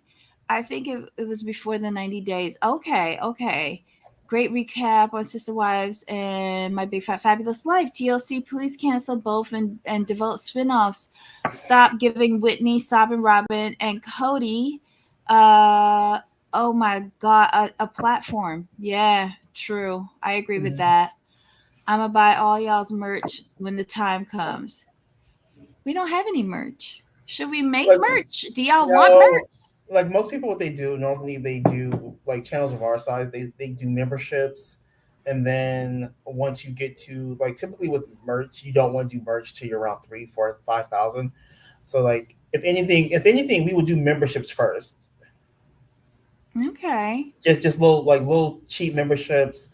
I think it was before the 90 days. Okay, okay. Great recap on Sister Wives and My Big Fat Fabulous Life. TLC, please cancel both and develop spin-offs. Stop giving Whitney, Sob and Robin, and Cody uh oh my god, a platform. Yeah, true. I agree with Mhm. that. I'ma buy all y'all's merch when the time comes. We don't have any merch. Should we make Like merch? Do y'all want merch? no, like most people, what they do normally they do like channels of our size. They do memberships, and then once you get to like typically with merch, you don't want to do merch till you're around 3, 4, 5,000. So like if anything, we would do memberships first. Okay. Just little cheap memberships.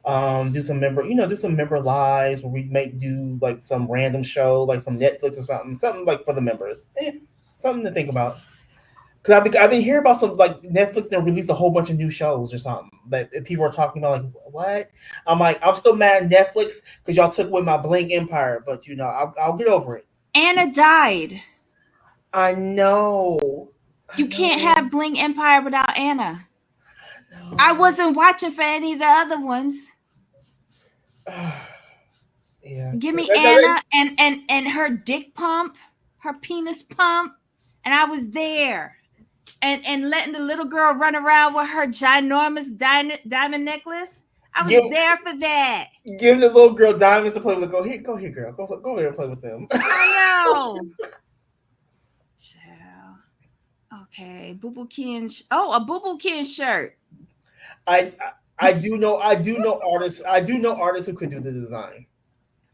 Do some member lives where we might do like some random show like from Netflix or something like for the members. Something to think about. Because I've been hearing about some like Netflix that released a whole bunch of new shows or something that people are talking about. Like what? I'm like I'm still mad at Netflix because y'all took away my Bling Empire, but I'll get over it. Anna died. I know, I You can't know, have Bling Empire without Anna. I I know. wasn't watching for any of the other ones. Yeah, Give me that Anna and her dick pump, her penis pump, and I was there. And letting the little girl run around with her ginormous diamond necklace. I was Give there for that. give the little girl diamonds to play with. Go here, girl. Go there and play with them. I know. Child. Okay, Boo Boo Kin. Oh, a Boo Boo Kin shirt. I I do know artists. I do know artists who could do the design.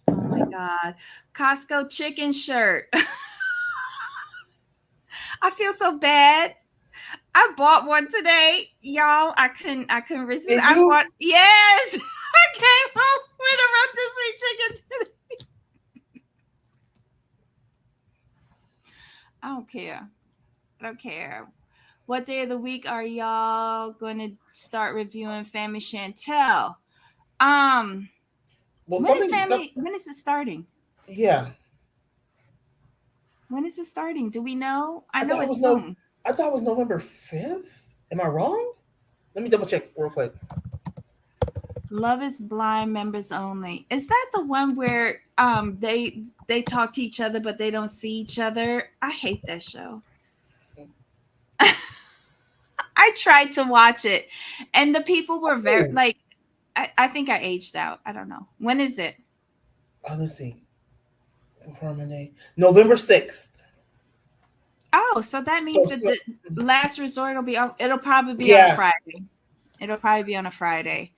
Oh my God. Costco chicken shirt. I feel so bad. I bought one today, y'all. I couldn't resist. Did I you? bought yes. I came home with a rotisserie chicken today. I don't care. I don't care. What day of the week are y'all going to start reviewing Family Chantel? Um, Well, when is something. Family? When is it starting? Yeah, When is it starting? Do we know? I I know thought it it's was no. soon. I thought it was November 5th. Am I wrong? Let me double check real quick. Love is Blind members only. Is that the one where they talk to each other but they don't see each other? I hate that show. I tried to watch it and the people were very Oh, like I think I aged out. I don't know. When is it? let's see. November 6th. Oh, so that So, means that so the last resort will be on it'll probably be on a yeah, Friday. It'll probably be on a Friday.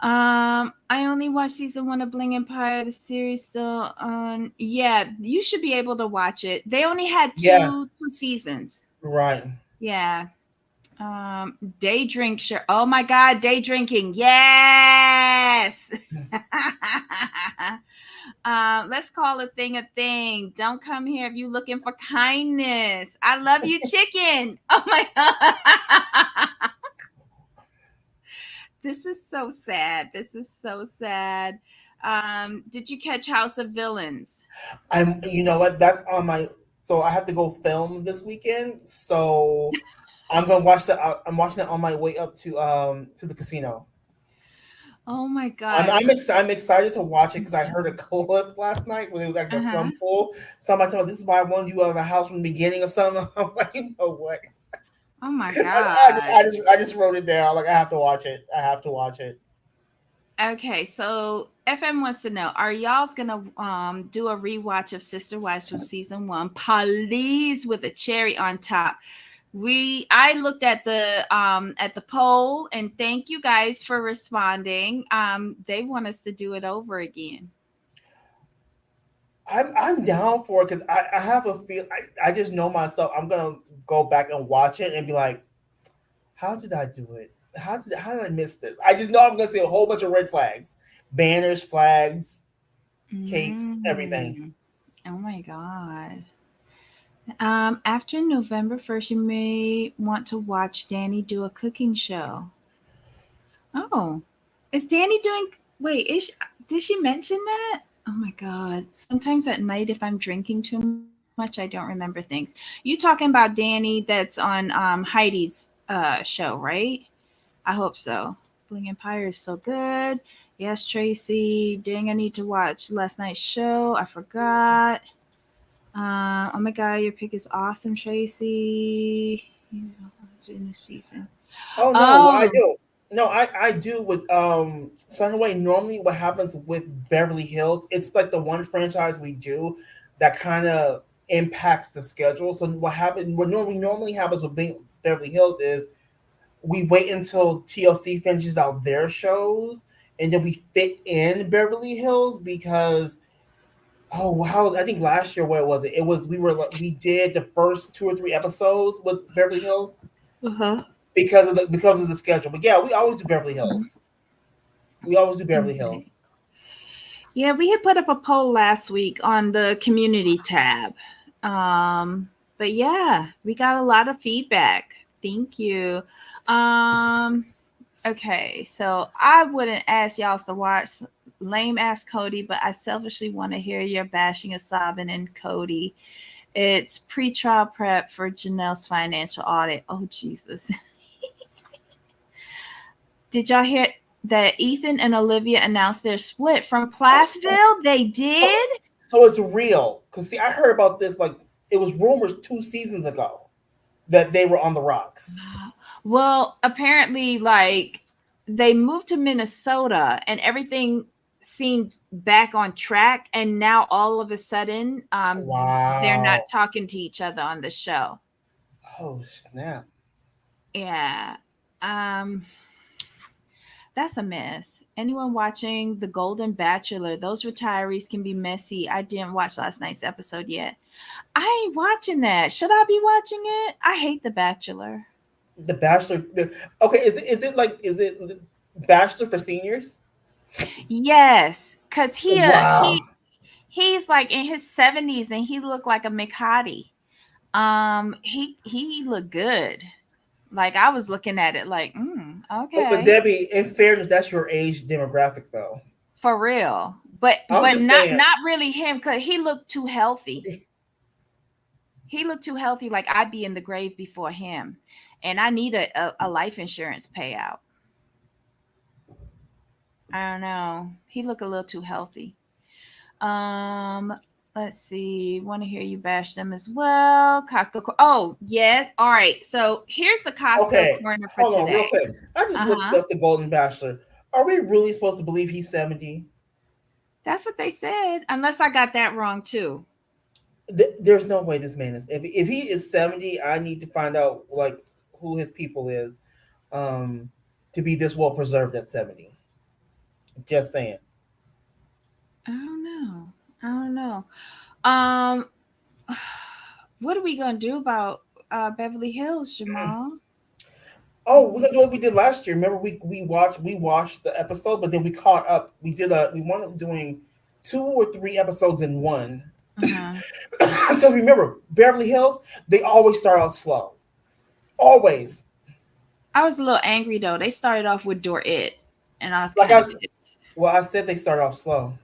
I only watched season one of Bling Empire. The series still on. Yeah, you should be able to watch it. They only had yeah, two seasons. right. Yeah. Day drink sure. Oh my God, day drinking. Yes. Let's call a thing a thing. Don't come here if you looking for kindness. I love you, chicken. Oh my God. This is so sad. This is so sad. Did you catch House of Villains? I'm. You know what? That's on my. So I have to go film this weekend. So I'm gonna watch the. I'm watching it on my way up to the casino. Oh my God. I'm excited to watch it because I heard a clip last night when it was like the Uh-huh. plum pool. Somebody told me this is why I wanted you out of the house from the beginning or something. I'm like, you know what? Oh my I just God. I just I just wrote it down. Like I have to watch it. I have to watch it. Okay, so FM wants to know: are y'all's gonna do a rewatch of Sister Wives from season one? Please, with a cherry on top. I looked at the poll and thank you guys for responding. They want us to do it over again. I'm down for it because I have a feel. I just know myself. I'm gonna go back and watch it and be like, how did I do it? How did I miss this? I just know I'm gonna see a whole bunch of red flags, banners, flags, capes, everything. Mm. Oh my God. After November 1st, you may want to watch Danny do a cooking show. Oh, is Danny doing? Wait, did she mention that? Oh my God. Sometimes at night, if I'm drinking too much, I don't remember things. You talking about Danny that's on Heidi's show, right? I hope so. Bling Empire is so good. Yes, Tracy. Dang, I need to watch last night's show. I forgot. Oh my God, your pick is awesome, Tracy. New season. Oh no, I Oh, do. No, I do with Sunaway. Normally, what happens with Beverly Hills, it's like the one franchise we do that kind of impacts the schedule. So what normally happens with Beverly Hills is we wait until TLC finishes out their shows, and then we fit in Beverly Hills because I think last year what was it? It was we did the first 2 or 3 episodes with Beverly Hills uh-huh. because of the schedule. But yeah, we always do Beverly Hills. We always do Beverly Okay. Hills. Yeah, we had put up a poll last week on the community tab. Um, but yeah, we got a lot of feedback. Thank you. Um, okay, so I wouldn't ask y'all to watch lame ass Cody, but I selfishly want to hear your bashing of Sabin and Cody. It's pre-trial prep for Janelle's financial audit. Oh Jesus. Did y'all hear that Ethan and Olivia announced their split from Oh, so, Plathville? They so, did? so it's real. Cause see, I heard about this like it was rumors 2 seasons ago that they were on the rocks. Well, apparently, like, they moved to Minnesota and everything seemed back on track. And now all of a sudden, they're not Wow. talking to each other on the show. Oh snap. Yeah. Um, that's a mess. Anyone watching The Golden Bachelor, those retirees can be messy. I didn't watch last night's episode yet. I ain't watching that. Should I be watching it? I hate The Bachelor. The Bachelor. Okay, is it Bachelor for seniors? Yes, cause Wow. he's like in his 70s and he looked like a McHottie. He looked good. Like I was looking at it like, But okay, Debbie, in fairness, that's your age demographic, though. for real. But I'm just not saying. not really him, cause he looked too healthy. He looked too healthy. Like I'd be in the grave before him, and I need a life insurance payout. I don't know. He looked a little too healthy. Um, let's see. Want to hear you bash them as well. Costco. Oh, yes. All right. So here's the Costco Okay, corner for hold on, real today. quick. I just Uh looked huh. up the Golden Bachelor. Are we really supposed to believe he's 70? That's what they said. Unless I got that wrong too. There's no way this man is. If he is 70, I need to find out like who his people is, um, to be this well preserved at 70. Just saying. I don't know. I don't know. Um, what are we gonna do about Beverly Hills, Jamal? Oh, we're gonna do what we did last year. Remember, we watched the episode, but then we caught up. We wound up doing 2 or 3 episodes in one. Uh huh. Because remember, Beverly Hills, they always start out slow. Always. I was a little angry though. They started off with Door It, and I was Like kind I of pissed. well, I said they start off slow.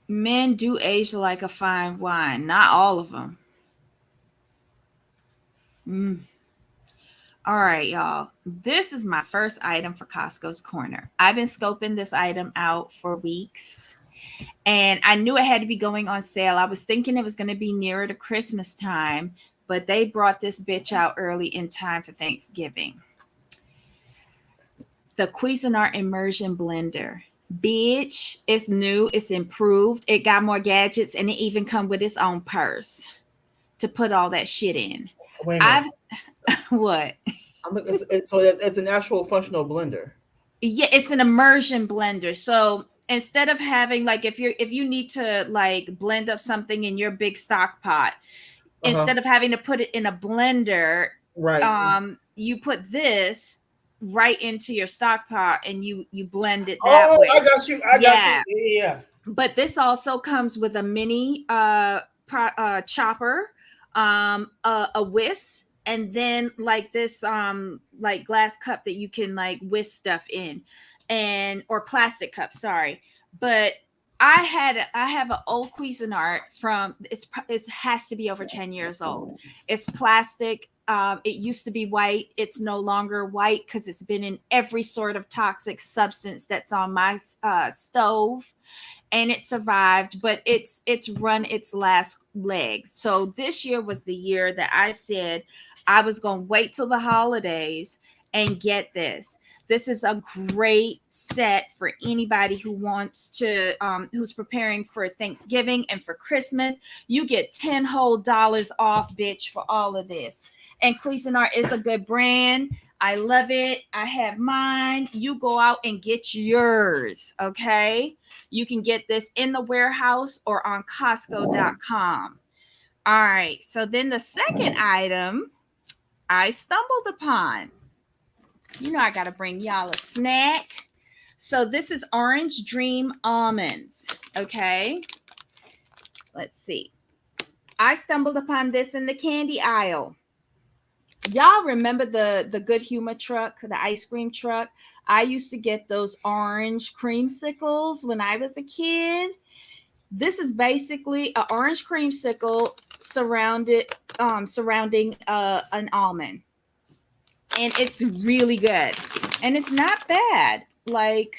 Men do age like a fine wine. Not all of them. Mm. All right, y'all. This is my first item for Costco's Corner. I've been scoping this item out for weeks and I knew it had to be going on sale. I was thinking it was going to be nearer to Christmas time, but they brought this bitch out early in time for Thanksgiving. The Cuisinart Immersion Blender. Bitch, it's new, it's improved, it got more gadgets, and it even come with its own purse to put all that shit in. Wait a I've minute. what? So it's an actual functional blender. Yeah, it's an immersion blender. So instead of having like if you need to like blend up something in your big stock pot, Uh huh. instead of having to put it in a blender, Right. you put this right into your stock pot and you blend it that Oh, I way. got you. I got you. Yeah. Yeah. But this also comes with a mini chopper, a whisk, and then like this like glass cup that you can like whisk stuff in, and or plastic cup. Sorry, but I have an old Cuisinart from it has to be over 10 years old. It's plastic. It used to be white. It's no longer white because it's been in every sort of toxic substance that's on my stove, and it survived, but it's run its last legs. So this year was the year that I said I was going to wait till the holidays and get this. This is a great set for anybody who wants to who's preparing for Thanksgiving and for Christmas. You get 10 whole dollars off, bitch, for all of this. And Cuisinart is a good brand. I love it. I have mine. You go out and get yours, okay? You can get this in the warehouse or on Costco.com. All right. So then the second item I stumbled upon. You know, I got to bring y'all a snack. So this is Orange Dream Almonds. Okay. Let's see. I stumbled upon this in the candy aisle. Y'all remember the Good Humor truck, the ice cream truck? I used to get those orange creamsicles when I was a kid. This is basically an orange creamsicle surrounding an almond, and it's really good, and it's not bad. Like,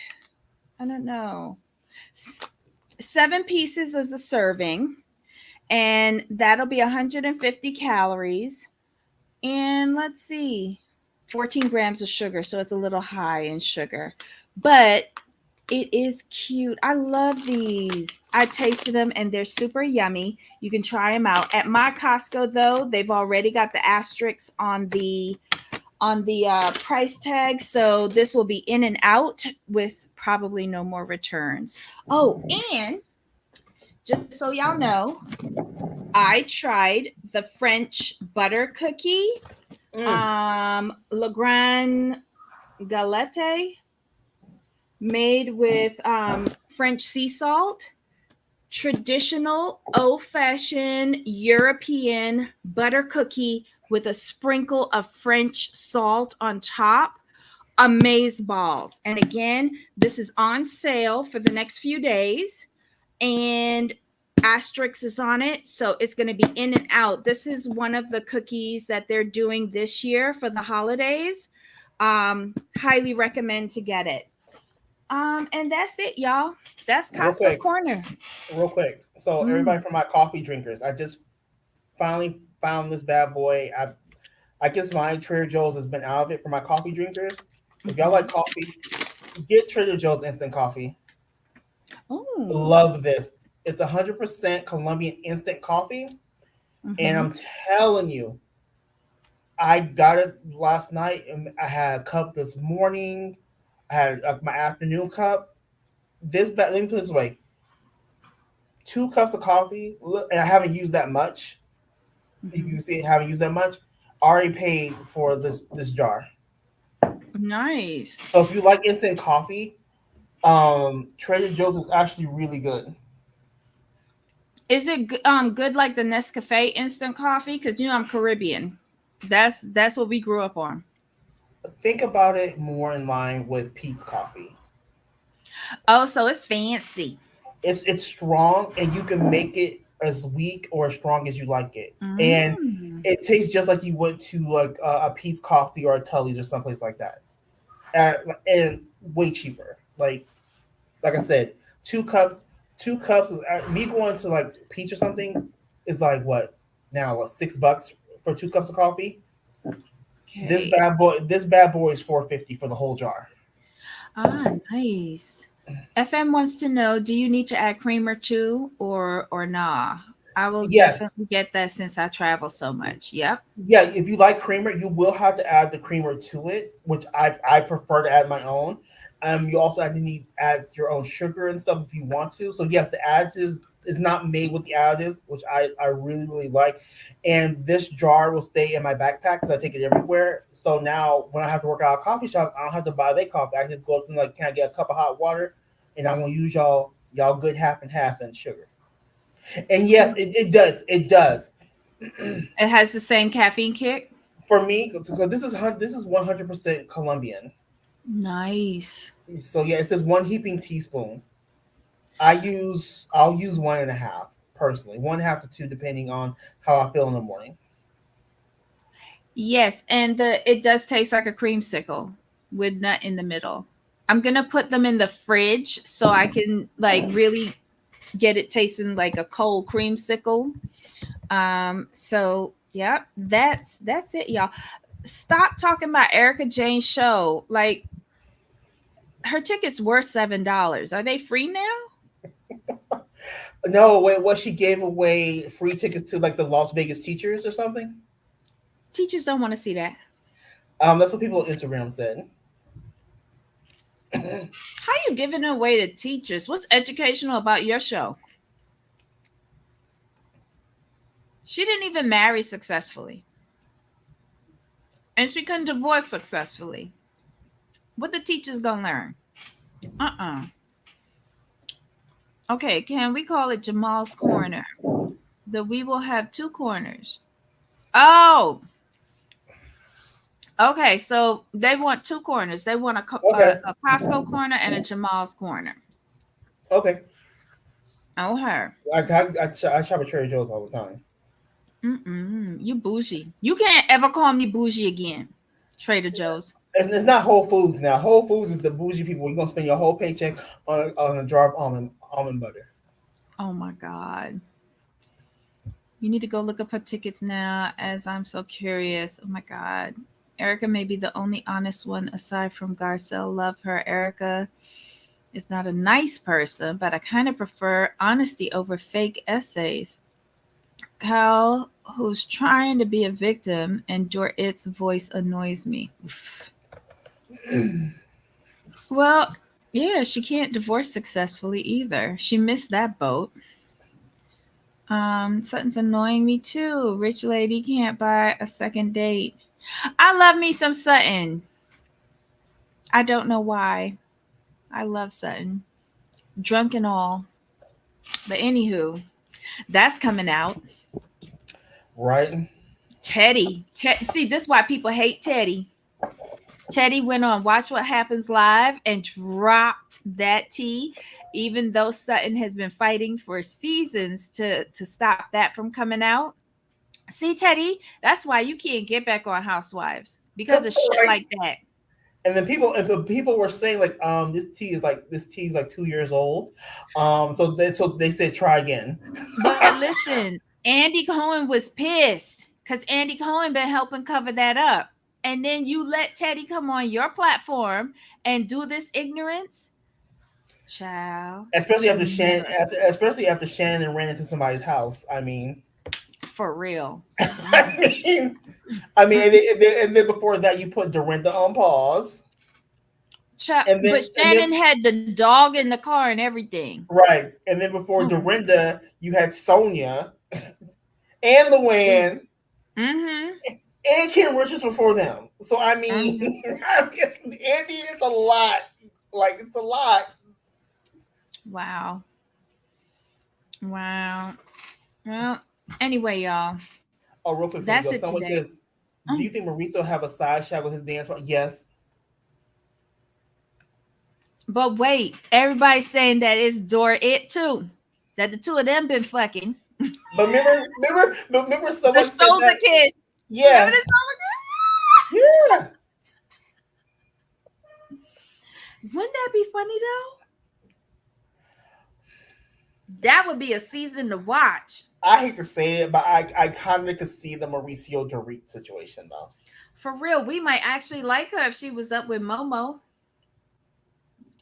I don't know, 7 pieces is a serving, and that'll be 150 calories. And let's see, 14 grams of sugar, so it's a little high in sugar. But it is cute. I love these. I tasted them and they're super yummy. You can try them out. At my Costco though, they've already got the asterisks on the price tag, so this will be in and out with probably no more returns. Oh, and just so y'all know, I tried the French butter cookie, Mm. Le Grand Galette, made with French sea salt, traditional old fashioned European butter cookie with a sprinkle of French salt on top. Amaze balls. And again, this is on sale for the next few days. And asterisk is on it, so it's going to be in and out. This is one of the cookies that they're doing this year for the holidays. Highly recommend to get it. And that's it, y'all. That's Real Costco quick, Corner. real quick. So Mm. everybody from my coffee drinkers, I just finally found this bad boy. I guess my Trader Joe's has been out of it for my coffee drinkers. If y'all like Mhm. coffee, get Trader Joe's instant coffee. Oh. Love this. It's 100% Colombian instant coffee, and Mm-hmm. I'm telling you, I got it last night, and I had a cup this morning. I had my afternoon cup. Let me put it this way: 2 cups of coffee, and I haven't used that much. You Mm-hmm. can see I haven't used that much. I already paid for this jar. Nice. So if you like instant coffee, Trader Joe's is actually really good. Is it good like the Nescafe instant coffee? Because you know I'm Caribbean. That's what we grew up on. Think about it more in line with Pete's coffee. Oh, so it's fancy. It's strong, and you can make it as weak or as strong as you like it, and Mm. it tastes just like you went to like a Pete's Coffee or a Tully's or someplace like that, and way cheaper. Like I said, 2 cups. 2 cups is me going to like Pete's or something is like what now? What, $6 for 2 cups of coffee? Okay. This bad boy is 450 for the whole jar. Ah, nice. FM wants to know, do you need to add creamer too or nah? I will Yes, definitely get that since I travel so much. Yep. yeah. If you like creamer, you will have to add the creamer to it, which I prefer to add my own. You also have to need add your own sugar and stuff if you want to. So yes, the additives is not made with the additives, which I really like. And this jar will stay in my backpack because I take it everywhere. So now when I have to work out a coffee shop, I don't have to buy their coffee. I just go up and like, can I get a cup of hot water? And I'm gonna use y'all good half and half and sugar. And yes, it does. It does. It has the same caffeine kick. For me, because this is 100% Colombian. Nice. So yeah, it says 1 heaping teaspoon. I'll use 1.5 personally, 1.5 to 2 depending on how I feel in the morning. Yes, and the it does taste like a creamsicle with nut in the middle. I'm gonna put them in the fridge so I can like really get it tasting like a cold creamsicle. So yeah, that's it, y'all. Stop talking about Erica Jane's show. Like her tickets were $7. Are they free now? No, wait, what, she gave away free tickets to like the Las Vegas teachers or something? Teachers don't want to see that. That's what people on Instagram said. How you giving it away to teachers? What's educational about your show? She didn't even marry successfully, and she couldn't divorce successfully. What the teachers gonna learn? Uh-uh. Okay, can we call it Jamal's corner? That we will have two corners. Oh, okay. So they want two corners. They want Okay, a Costco corner and a Jamal's corner. okay. Oh, her. I shop at Trader Joe's all the time. Mm-mm. You bougie. You can't ever call me bougie again. Trader Joe's. It's not Whole Foods now. Whole Foods is the bougie people. You're gonna spend your whole paycheck on a jar of almond butter. Oh my God. You need to go look up her tickets now as I'm so curious. Oh my God. Erica may be the only honest one aside from Garcelle. Love her. Erica is not a nice person, but I kind of prefer honesty over fake essays. Cal, who's trying to be a victim, and Dorit's voice annoys me. Well, yeah, she can't divorce successfully either. She missed that boat. Sutton's annoying me too. Rich lady can't buy a second date. I love me some Sutton. I don't know why. I love Sutton. Drunk and all. But anywho, that's coming out. Right. Teddy. See, this is why people hate Teddy. Teddy went on Watch What Happens Live and dropped that tea, even though Sutton has been fighting for seasons to stop that from coming out. See, Teddy, that's why you can't get back on Housewives because of shit like that. And then people were saying like this tea is like 2 years old. So they said try again. But listen, Andy Cohen was pissed because Andy Cohen been helping cover that up. And then you let Teddy come on your platform and do this ignorance. Child. Especially after Shannon ran into somebody's house. I mean, for real. I mean, and then before that, you put Dorinda on pause. But Shannon had the dog in the car and everything. Right. And then before Dorinda, you had Sonia and Luann and Kim Richards before them. So, I mean, Andy is a lot. Like, it's a lot. Wow. Well, anyway, y'all. Oh, real quick, that's it someone today. Says, do you think Mauricio have a side shot with his dance? Yes. But wait, everybody's saying that it's Dorit too. That the two of them been fucking. But remember someone said that. Kiss. Yeah. Remember the yeah. Wouldn't that be funny though? That would be a season to watch. I hate to say it, but I kind of could see the Mauricio Dorit situation though. For real, we might actually like her if she was up with Momo.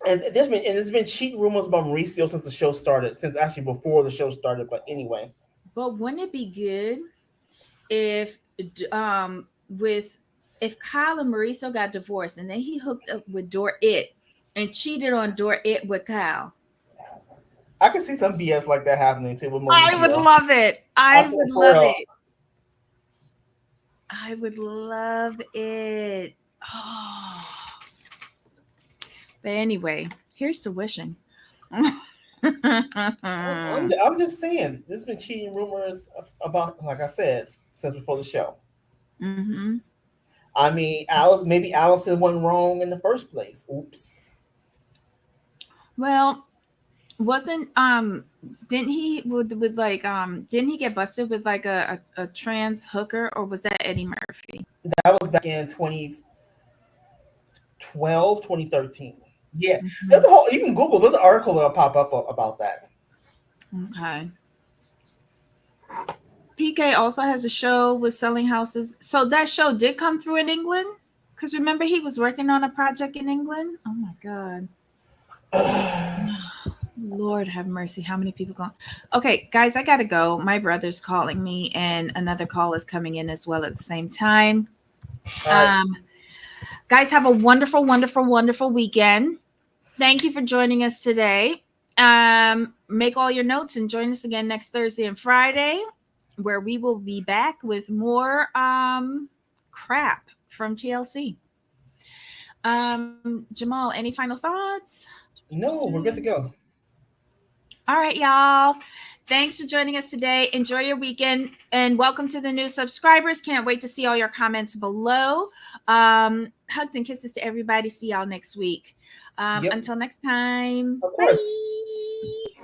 And there's been cheating rumors about Mauricio since the show started, since actually before the show started. But anyway. But wouldn't it be good if Kyle and Mauricio got divorced and then he hooked up with Dorit and cheated on Dorit with Kyle? I could see some BS like that happening too with Mauricio. I would love it. I would love it. Oh. But anyway, here's to wishing. I'm just saying, there's been cheating rumors about, like I said, since before the show. Mm-hmm. I mean, maybe Allison wasn't wrong in the first place. Oops. Well, didn't he didn't he get busted with like a trans hooker, or was that Eddie Murphy? That was back in 2012, 2013. Yeah, there's a whole. You can Google. There's an article that'll pop up about that. Okay. PK also has a show with selling houses. So that show did come through in England, because remember he was working on a project in England. Oh my God. Lord have mercy. How many people gone? Okay, guys, I gotta go. My brother's calling me, and another call is coming in as well at the same time. Right. Guys, have a wonderful, wonderful, wonderful weekend. Thank you for joining us today. Make all your notes and join us again next Thursday and Friday, where we will be back with more crap from TLC. Jamal, any final thoughts? No, we're good to go. All right, y'all. Thanks for joining us today. Enjoy your weekend, and welcome to the new subscribers. Can't wait to see all your comments below. Hugs and kisses to everybody. See y'all next week. Until next time. Of course. Bye.